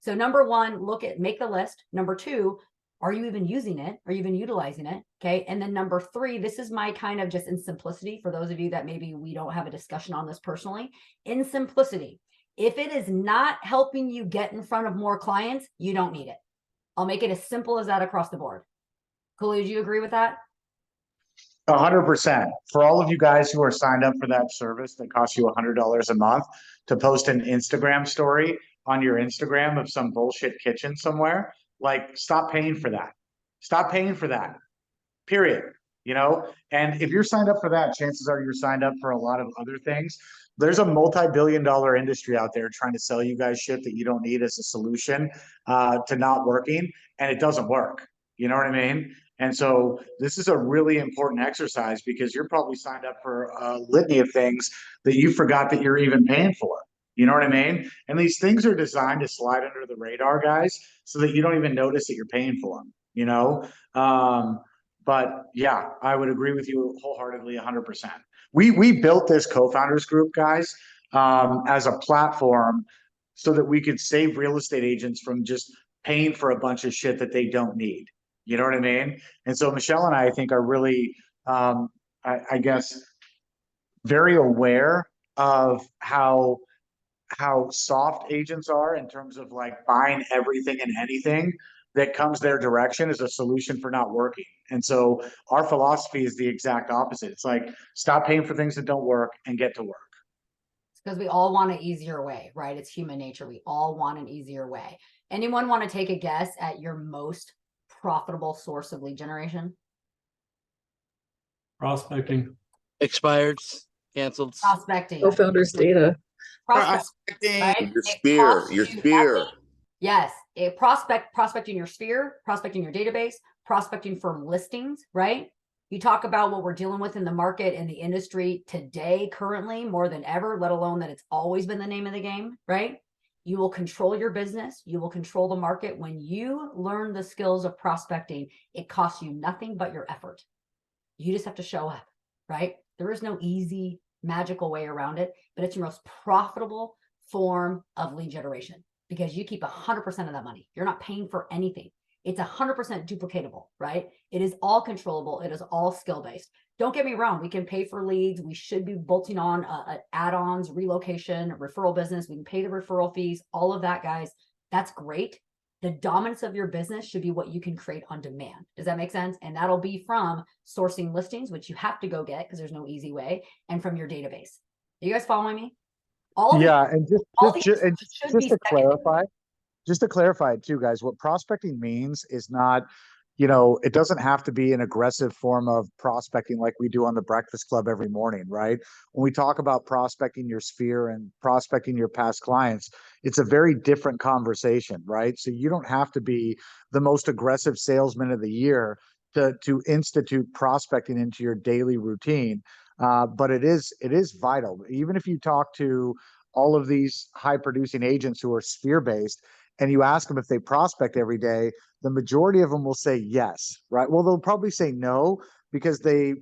So number 1, make the list. Number 2, are you even using it? Are you even utilizing it? Okay. And then number 3, this is my kind of just in simplicity for those of you that maybe we don't have a discussion on this personally. In simplicity, if it is not helping you get in front of more clients, you don't need it. I'll make it as simple as that across the board. Cooley, do you agree with that? 100%. For all of you guys who are signed up for that service that costs you $100 a month to post an Instagram story on your Instagram of some bullshit kitchen somewhere, like stop paying for that. Stop paying for that. Period. You know, and if you're signed up for that, chances are you're signed up for a lot of other things. There's a multi-billion-dollar industry out there trying to sell you guys shit that you don't need as a solution to not working, and it doesn't work. You know what I mean? And so this is a really important exercise because you're probably signed up for a litany of things that you forgot that you're even paying for. You know what I mean? And these things are designed to slide under the radar, guys, so that you don't even notice that you're paying for them, you know? But yeah, I would agree with you wholeheartedly, 100%. We built this co-founders group, guys, as a platform so that we could save real estate agents from just paying for a bunch of shit that they don't need. You know what I mean? And so Michelle and I think are really, I guess, very aware of how soft agents are in terms of like buying everything and anything that comes their direction as a solution for not working. And so our philosophy is the exact opposite. It's like, stop paying for things that don't work and get to work. It's because we all want an easier way, right? It's human nature. We all want an easier way. Anyone want to take a guess at your most profitable source of lead generation? Prospecting. Expired, canceled. Prospecting. Co-founders data. Prospecting. Right? Your sphere. Yes, prospecting your sphere, prospecting your database, prospecting for listings, right? You talk about what we're dealing with in the market and the industry today, currently, more than ever, let alone that it's always been the name of the game, right? You will control your business. You will control the market. When you learn the skills of prospecting, it costs you nothing but your effort. You just have to show up, right? There is no easy magical way around it, but it's your most profitable form of lead generation because you keep 100% of that money. You're not paying for anything. It's 100% duplicatable, right? It is all controllable. It is all skill-based. Don't get me wrong. We can pay for leads. We should be bolting on add-ons, relocation, referral business. We can pay the referral fees, all of that, guys. That's great. The dominance of your business should be what you can create on demand. Does that make sense? And that'll be from sourcing listings, which you have to go get because there's no easy way, and from your database. Are you guys following me? Yeah, and just to clarify it too, guys, what prospecting means is not, it doesn't have to be an aggressive form of prospecting like we do on the Breakfast Club every morning, right? When we talk about prospecting your sphere and prospecting your past clients, it's a very different conversation, right? So you don't have to be the most aggressive salesman of the year to institute prospecting into your daily routine. But it is vital. Even if you talk to all of these high producing agents who are sphere based, and you ask them if they prospect every day, the majority of them will say yes, right? Well, they'll probably say no because they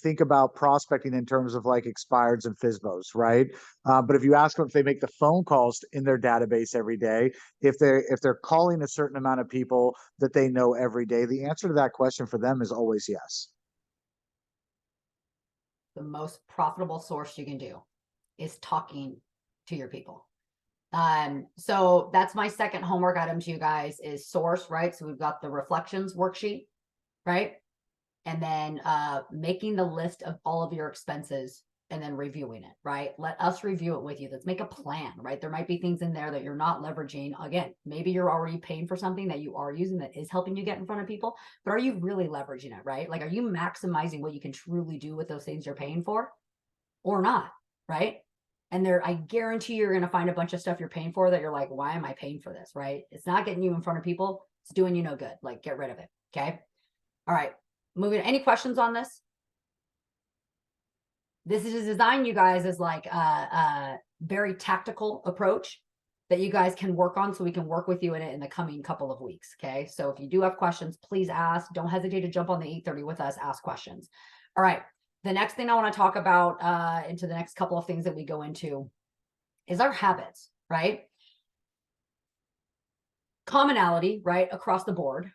think about prospecting in terms of like expireds and FSBOs, right? But if you ask them if they make the phone calls in their database every day, if they're calling a certain amount of people that they know every day, the answer to that question for them is always yes. The most profitable source you can do is talking to your people. So that's my second homework item to you guys is source, right? So we've got the reflections worksheet, right? And then making the list of all of your expenses and then reviewing it, right? Let us review it with you. Let's make a plan, right? There might be things in there that you're not leveraging. Again, maybe you're already paying for something that you are using that is helping you get in front of people, but are you really leveraging it, right? Like, are you maximizing what you can truly do with those things you're paying for or not, right? And I guarantee you're going to find a bunch of stuff you're paying for that you're like, why am I paying for this, right? It's not getting you in front of people. It's doing you no good. Like, get rid of it, okay? All right, moving. Any questions on this? This is designed, you guys, as like a very tactical approach that you guys can work on, so we can work with you in it in the coming couple of weeks, okay? So if you do have questions, please ask. Don't hesitate to jump on the 8:30 with us, ask questions. All right, the next thing I want to talk about into the next couple of things that we go into is our habits, right? Commonality, right, across the board.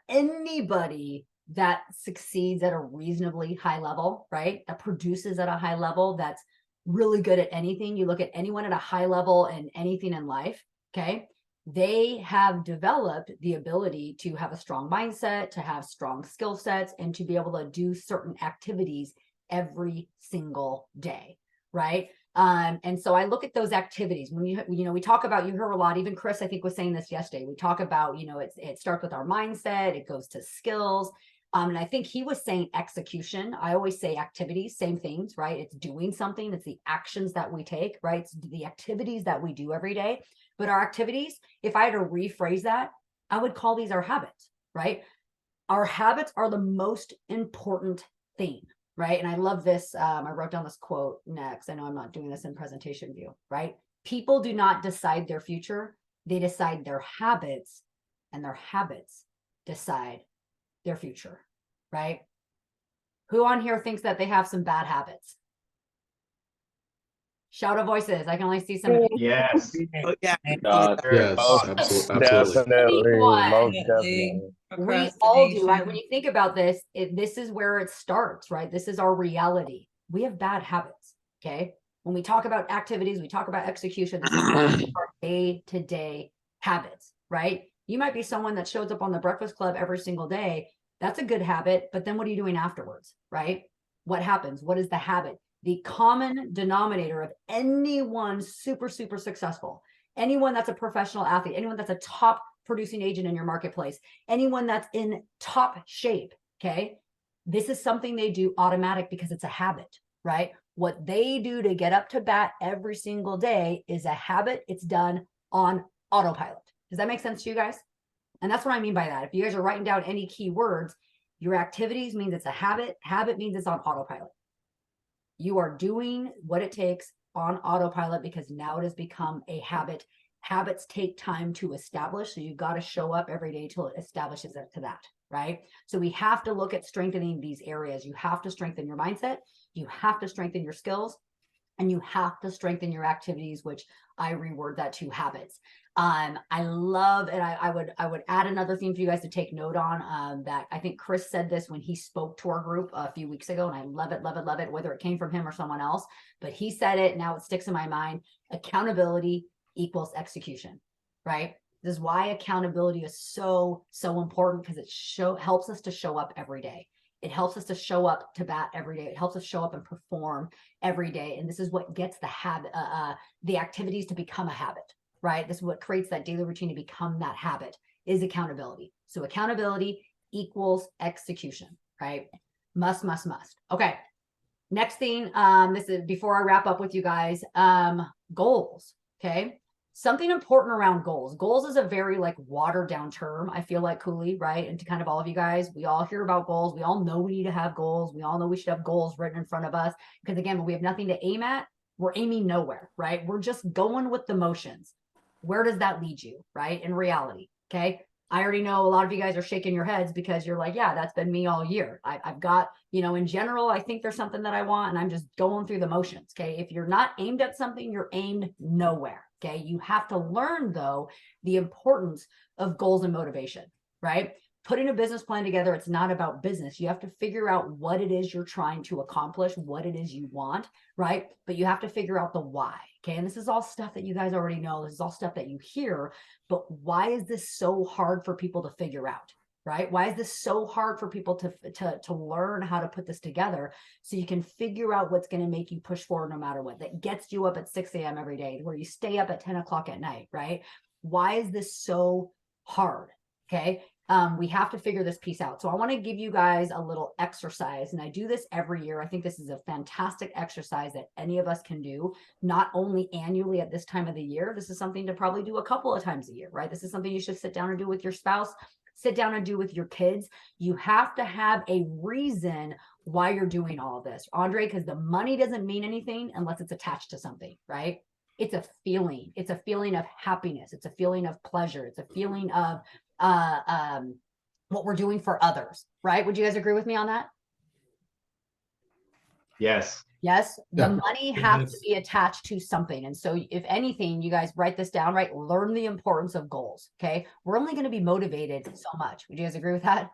Anybody that succeeds at a reasonably high level, right? That produces at a high level, that's really good at anything. You look at anyone at a high level in anything in life, okay? They have developed the ability to have a strong mindset, to have strong skill sets, and to be able to do certain activities every single day, right? And so I look at those activities when we talk about, you heard a lot, even Chris, I think, was saying this yesterday. We talk about, it starts with our mindset, it goes to skills. And I think he was saying execution. I always say activities, same things, right? It's doing something. It's the actions that we take, right? It's the activities that we do every day. But our activities, if I had to rephrase that, I would call these our habits, right? Our habits are the most important thing, right? And I love this. I wrote down this quote next. I know I'm not doing this in presentation view, right? People do not decide their future. They decide their habits, and their habits decide their future, right? Who on here thinks that they have some bad habits? Shout of voices. I can only see some of you. Yes. Oh, yeah. Yes, absolutely. Definitely. Most Definitely. definitely. We all do, right? When you think about this, this is where it starts, right? This is our reality. We have bad habits, okay? When we talk about activities, we talk about execution. This is our day-to-day habits, right? You might be someone that shows up on the Breakfast Club every single day. That's a good habit, but then what are you doing afterwards, right? What happens? What is the habit? The common denominator of anyone super, super successful, anyone that's a professional athlete, anyone that's a top producing agent in your marketplace, anyone that's in top shape, okay? This is something they do automatic because it's a habit, right? What they do to get up to bat every single day is a habit. It's done on autopilot. Does that make sense to you guys? And that's what I mean by that. If you guys are writing down any keywords, your activities means it's a habit. Habit means it's on autopilot. You are doing what it takes on autopilot because now it has become a habit. Habits take time to establish. So you've got to show up every day till it establishes it to that, right? So we have to look at strengthening these areas. You have to strengthen your mindset. You have to strengthen your skills, and you have to strengthen your activities, which I reword that to habits. I love, and I would add another thing for you guys to take note on, that I think Chris said this when he spoke to our group a few weeks ago, and I love it, love it, love it, whether it came from him or someone else, but he said it, now it sticks in my mind. Accountability equals execution, right? This is why accountability is so important, because it helps us to show up every day. It helps us to show up to bat every day. It helps us show up and perform every day. And this is what gets the habit, the activities to become a habit, right? This is what creates that daily routine to become that habit, is accountability. So accountability equals execution, right? Must. Okay. Next thing, this is before I wrap up with you guys, goals. Okay. Something important around goals. Goals is a very like watered down term, I feel like, Cooley, right? And to kind of all of you guys, we all hear about goals. We all know we need to have goals. We all know we should have goals written in front of us, because again, when we have nothing to aim at, we're aiming nowhere, right? We're just going with the motions. Where does that lead you, right? In reality, okay? I already know a lot of you guys are shaking your heads because you're like, yeah, that's been me all year. I've got, you know, in general, I think there's something that I want and I'm just going through the motions, okay? If you're not aimed at something, you're aimed nowhere, okay? You have to learn, though, the importance of goals and motivation, right? Putting a business plan together, it's not about business. You have to figure out what it is you're trying to accomplish, what it is you want, right? But you have to figure out the why, okay? And this is all stuff that you guys already know. This is all stuff that you hear, but why is this so hard for people to figure out, right? Why is this so hard for people to learn how to put this together so you can figure out what's going to make you push forward no matter what, that gets you up at 6 a.m. every day, where you stay up at 10 o'clock at night, right? Why is this so hard, okay? We have to figure this piece out. So I want to give you guys a little exercise, and I do this every year. I think this is a fantastic exercise that any of us can do, not only annually at this time of the year. This is something to probably do a couple of times a year, right? This is something you should sit down and do with your spouse, sit down and do with your kids. You have to have a reason why you're doing all of this, Andre, because the money doesn't mean anything unless it's attached to something, right? It's a feeling. It's a feeling of happiness. It's a feeling of pleasure. It's a feeling of what we're doing for others, right? Would you guys agree with me on that? Yes. Yes. The Yeah. money has to be attached to something. And so if anything, you guys write this down, right? Learn the importance of goals. Okay. We're only going to be motivated so much. Would you guys agree with that?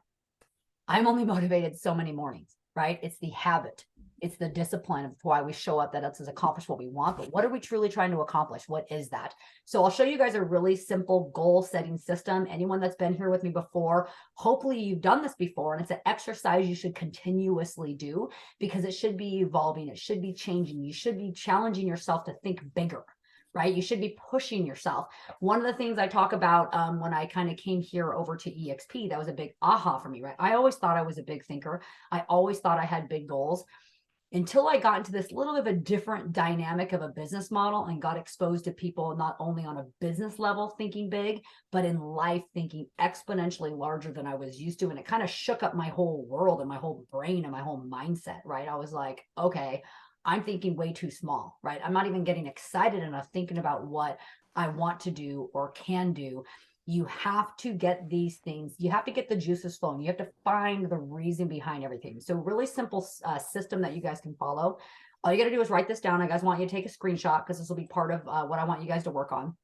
I'm only motivated so many mornings, right? It's the habit. It's the discipline of why we show up, that lets us accomplish what we want. But what are we truly trying to accomplish? What is that? So I'll show you guys a really simple goal setting system. Anyone that's been here with me before, hopefully you've done this before, and it's an exercise you should continuously do, because it should be evolving. It should be changing. You should be challenging yourself to think bigger, right? You should be pushing yourself. One of the things I talk about when I kind of came here over to EXP, that was a big aha for me, right? I always thought I was a big thinker. I always thought I had big goals, until I got into this little bit of a different dynamic of a business model and got exposed to people not only on a business level thinking big, but in life thinking exponentially larger than I was used to. And it kind of shook up my whole world and my whole brain and my whole mindset, right? I was like, okay, I'm thinking way too small, right? I'm not even getting excited enough thinking about what I want to do or can do. You have to get these things, you have to get the juices flowing. You have to find the reason behind everything. So really simple system that you guys can follow. All you got to do is write this down. I guys want you to take a screenshot, because this will be part of what I want you guys to work on.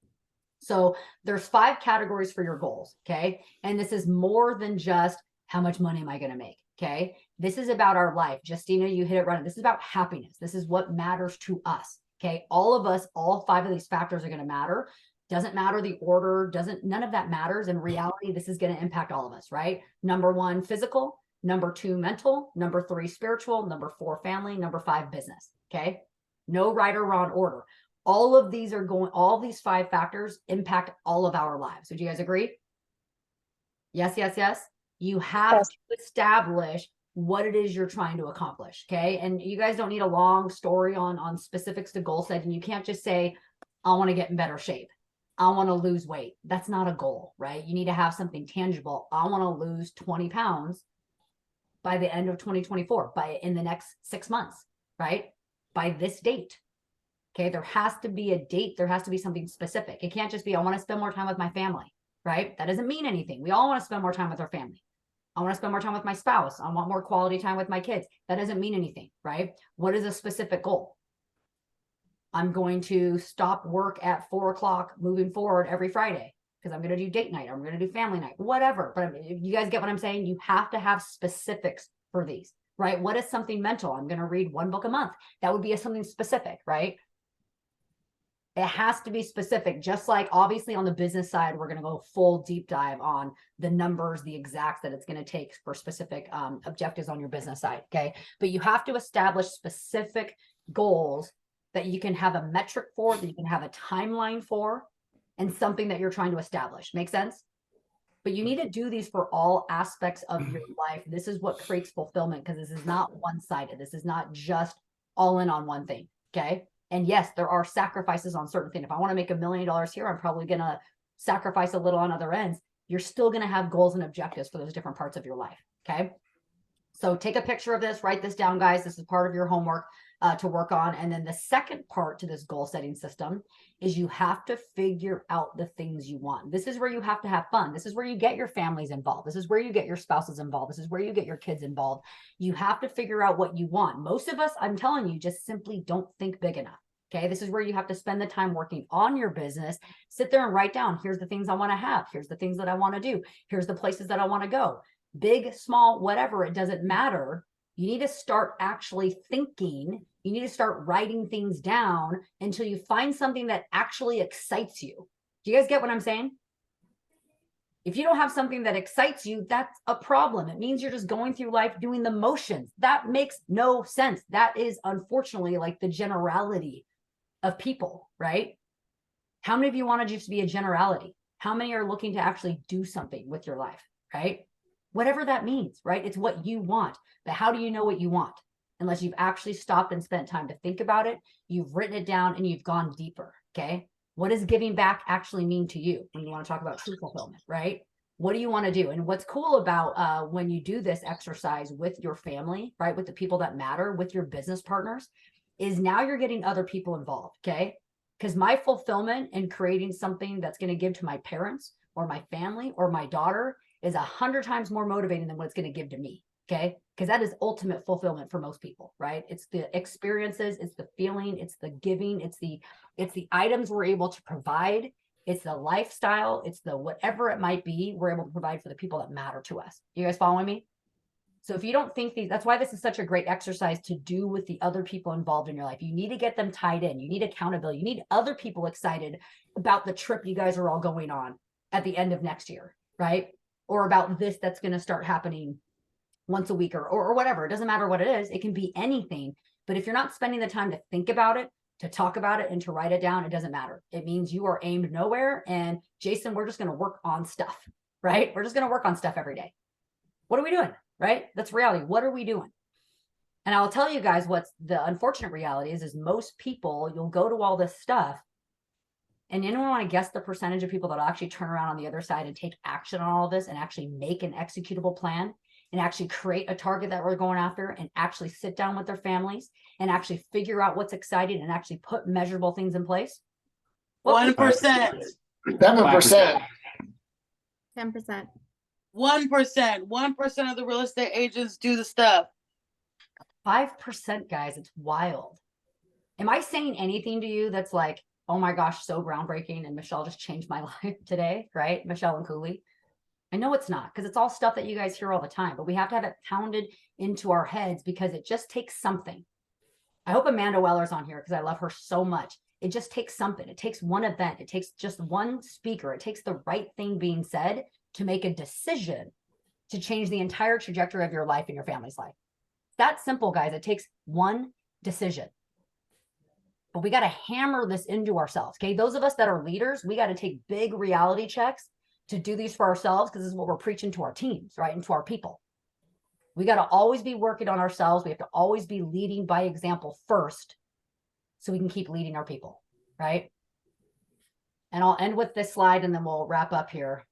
So there's 5 categories for your goals. Okay. And this is more than just how much money am I going to make? Okay. This is about our life. Justina, you hit it right. This is about happiness. This is what matters to us. Okay. All of us, all 5 of these factors are going to matter. Doesn't matter the order, none of that matters. In reality, this is going to impact all of us, right? Number 1, physical. Number 2, mental. Number 3, spiritual. Number 4, family. Number 5, business. Okay. No right or wrong order. All of these all these 5 factors impact all of our lives. Would you guys agree? Yes, yes, yes. You have to establish what it is you're trying to accomplish. Okay. And you guys don't need a long story on specifics to goal setting. You can't just say, I want to get in better shape. I want to lose weight. That's not a goal, right? You need to have something tangible. I want to lose 20 pounds by the end of 2024, in the next 6 months, right? By this date. Okay. There has to be a date. There has to be something specific. It can't just be, I want to spend more time with my family, right? That doesn't mean anything. We all want to spend more time with our family. I want to spend more time with my spouse. I want more quality time with my kids. That doesn't mean anything, right? What is a specific goal? I'm going to stop work at 4 o'clock moving forward every Friday because I'm going to do date night. I'm going to do family night, whatever. But you guys get what I'm saying? You have to have specifics for these, right? What is something mental? I'm going to read 1 book a month. That would be something specific, right? It has to be specific, just like obviously on the business side, we're going to go full deep dive on the numbers, the exacts that it's going to take for specific objectives on your business side. Okay. But you have to establish specific goals that you can have a metric for, that you can have a timeline for, and something that you're trying to establish. Make sense? But you need to do these for all aspects of your life. This is what creates fulfillment, because this is not one-sided. This is not just all in on one thing. Okay. And yes, there are sacrifices on certain things. If I want to make $1 million here, I'm probably going to sacrifice a little on other ends. You're still going to have goals and objectives for those different parts of your life. Okay. So take a picture of this, write this down, guys. This is part of your homework to work on. And then the second part to this goal setting system is you have to figure out the things you want. This is where you have to have fun. This is where you get your families involved. This is where you get your spouses involved. This is where you get your kids involved. You have to figure out what you want. Most of us, I'm telling you, just simply don't think big enough. Okay, this is where you have to spend the time working on your business. Sit there and write down, here's the things I want to have. Here's the things that I want to do. Here's the places that I want to go. Big, small, whatever, it doesn't matter. You need to start actually thinking. You need to start writing things down until you find something that actually excites you. Do you guys get what I'm saying? If you don't have something that excites you, that's a problem. It means you're just going through life doing the motions. That makes no sense. That is unfortunately like the generality of people, right? How many of you want to just be a generality? How many are looking to actually do something with your life, right? Whatever that means, right? It's what you want. But how do you know what you want? Unless you've actually stopped and spent time to think about it, you've written it down, and you've gone deeper, okay? What does giving back actually mean to you when you want to talk about true fulfillment, right? What do you want to do? And what's cool about when you do this exercise with your family, right, with the people that matter, with your business partners, is now you're getting other people involved, okay? Because my fulfillment in creating something that's going to give to my parents or my family or my daughter is 100 times more motivating than what it's going to give to me, okay? Because that is ultimate fulfillment for most people, right? It's the experiences, it's the feeling, it's the giving, it's the items we're able to provide, it's the lifestyle, it's the whatever it might be we're able to provide for the people that matter to us. You guys following me? So if you don't think that's why this is such a great exercise to do with the other people involved in your life. You need to get them tied in. You need accountability. You need other people excited about the trip you guys are all going on at the end of next year, right? Or about this that's going to start happening once a week or whatever. It doesn't matter what it is. It can be anything. But if you're not spending the time to think about it, to talk about it, and to write it down, it doesn't matter. It means you are aimed nowhere. And Jason, we're just going to work on stuff, right? We're just going to work on stuff every day. What are we doing? Right? That's reality. What are we doing? And I'll tell you guys what's the unfortunate reality is most people, you'll go to all this stuff. And anyone want to guess the percentage of people that'll actually turn around on the other side and take action on all of this and actually make an executable plan and actually create a target that we're going after and actually sit down with their families and actually figure out what's exciting and actually put measurable things in place? 1%. 7%. 10%. 1%. 1% of the real estate agents do the stuff. 5%, guys. It's wild. Am I saying anything to you that's like, oh my gosh, so groundbreaking, and Michelle just changed my life today, right? Michelle and Cooley. I know it's not, because it's all stuff that you guys hear all the time, but we have to have it pounded into our heads because it just takes something. I hope Amanda Weller's on here because I love her so much. It just takes something. It takes one event. It takes just one speaker. It takes the right thing being said to make a decision to change the entire trajectory of your life and your family's life. That's simple, guys. It takes one decision. But we got to hammer this into ourselves, okay? Those of us that are leaders, we got to take big reality checks to do these for ourselves because this is what we're preaching to our teams, right? And to our people. We got to always be working on ourselves. We have to always be leading by example first so we can keep leading our people, right? And I'll end with this slide and then we'll wrap up here.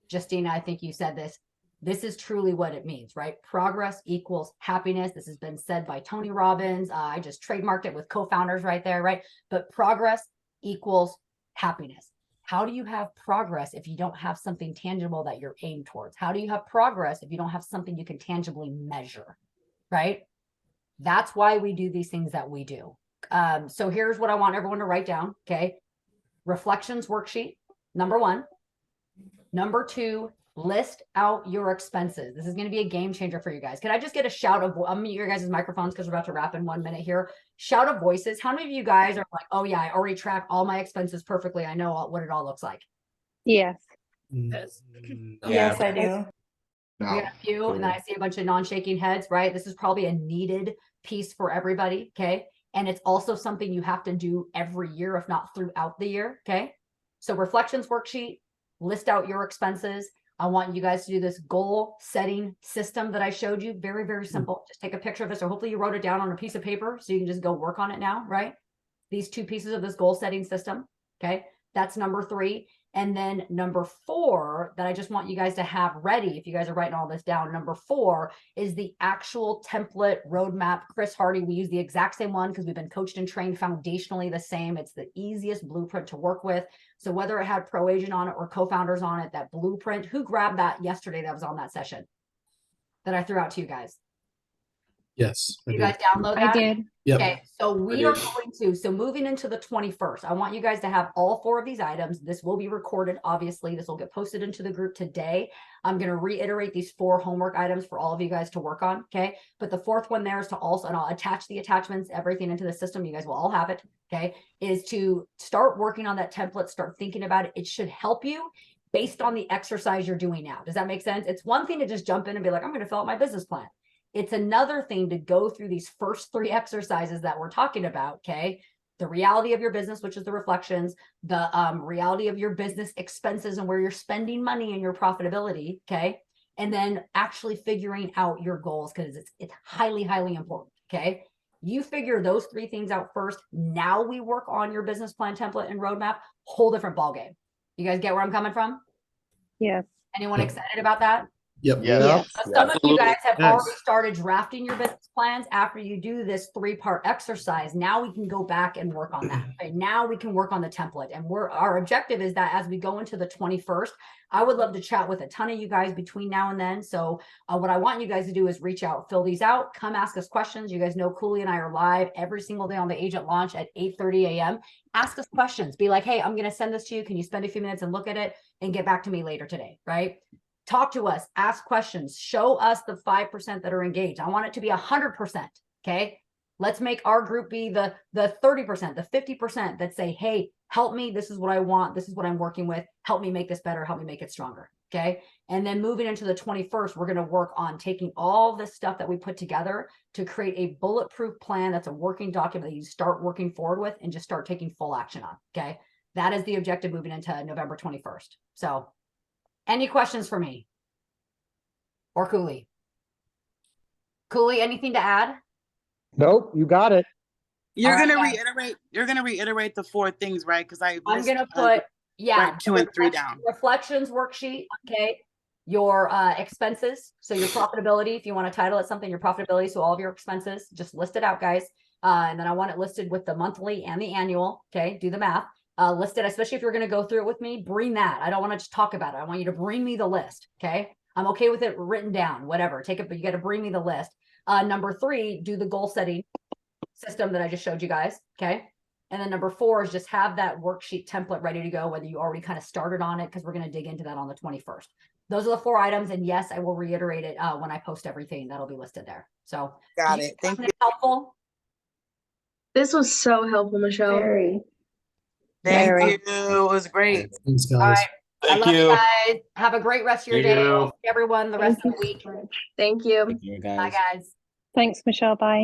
Justina, I think you said this. This is truly what it means, right? Progress equals happiness. This has been said by Tony Robbins. I just trademarked it with co-founders right there, right? But progress equals happiness. How do you have progress if you don't have something tangible that you're aimed towards? How do you have progress if you don't have something you can tangibly measure, right? That's why we do these things that we do. So here's what I want everyone to write down, okay? Reflections worksheet, number 1. Number 2, list out your expenses. This is going to be a game changer for you guys. Can I just get a shout of, I'm going to mute your guys' microphones because we're about to wrap in 1 minute here. Shout of voices. How many of you guys are like, oh yeah, I already track all my expenses perfectly. I know what it all looks like. Yes. Yes, I do. We got a few, and then I see a bunch of non-shaking heads, right? This is probably a needed piece for everybody, okay? And it's also something you have to do every year, if not throughout the year, okay? So reflections worksheet, list out your expenses. I want you guys to do this goal setting system that I showed you. Very, very simple. Just take a picture of this, or hopefully you wrote it down on a piece of paper so you can just go work on it now, right? These 2 pieces of this goal setting system, okay? That's number 3. And then number 4 that I just want you guys to have ready, if you guys are writing all this down, number 4 is the actual template roadmap. Chris Hardy, we use the exact same one because we've been coached and trained foundationally the same. It's the easiest blueprint to work with. So whether it had pro agent on it or co-founders on it, that blueprint, who grabbed that yesterday that was on that session that I threw out to you guys? Yes. You guys download that? I did. Yep. Okay, so we are going to, so moving into the 21st, I want you guys to have all 4 of these items. This will be recorded, obviously. This will get posted into the group today. I'm going to reiterate these 4 homework items for all of you guys to work on, okay? But the 4th one there is to also, and I'll attach the attachments, everything into the system. You guys will all have it, okay? Is to start working on that template, start thinking about it. It should help you based on the exercise you're doing now. Does that make sense? It's one thing to just jump in and be like, I'm going to fill out my business plan. It's another thing to go through these first 3 exercises that we're talking about, okay? The reality of your business, which is the reflections, the reality of your business expenses and where you're spending money and your profitability, okay? And then actually figuring out your goals, because it's highly, highly important, okay? You figure those 3 things out first. Now we work on your business plan template and roadmap, whole different ballgame. You guys get where I'm coming from? Yes. Anyone excited about that? Yep. Yes. Some of you guys have Yes. already started drafting your business plans after you do this 3-part exercise. Now we can go back and work on that. Okay? Now we can work on the template. And our objective is that as we go into the 21st, I would love to chat with a ton of you guys between now and then. So what I want you guys to do is reach out, fill these out, come ask us questions. You guys know Cooley and I are live every single day on the agent launch at 8:30 a.m. Ask us questions. Be like, hey, I'm going to send this to you. Can you spend a few minutes and look at it and get back to me later today, right? Talk to us, ask questions, show us the 5% that are engaged. I want it to be 100%. Okay. Let's make our group be the 30%, the 50% that say, hey, help me. This is what I want. This is what I'm working with. Help me make this better. Help me make it stronger. Okay. And then moving into the 21st, we're going to work on taking all this stuff that we put together to create a bulletproof plan. That's a working document that you start working forward with and just start taking full action on. Okay. That is the objective moving into November 21st. So any questions for me or Cooley? Cooley, anything to add? Nope, you got it. You're All gonna right, reiterate. You're gonna reiterate the 4 things, right? Because I'm gonna put write 2 and 3 down. Reflections worksheet. Okay. Your expenses. So your profitability, if you want to title it something, your profitability. So all of your expenses, just list it out, guys. And then I want it listed with the monthly and the annual. Okay. Do the math. List it, especially if you're going to go through it with me, bring that. I don't want to just talk about it. I want you to bring me the list. Okay. I'm okay with it written down, whatever. Take it, but you got to bring me the list. Number 3, do the goal setting system that I just showed you guys. Okay. And then number 4 is just have that worksheet template ready to go, whether you already kind of started on it, because we're going to dig into that on the 21st. Those are the 4 items. And yes, I will reiterate it when I post everything that'll be listed there. So Got it. Thank you. Helpful. This was so helpful, Michelle. Very. Thank you. It was great. Thanks, guys. All right. I Thank love you. you guys. Have a great rest of your Thank day. you. Everyone, the rest of the week. Thank you. Thank you, Bye, guys. guys. Thanks, Michelle. Bye.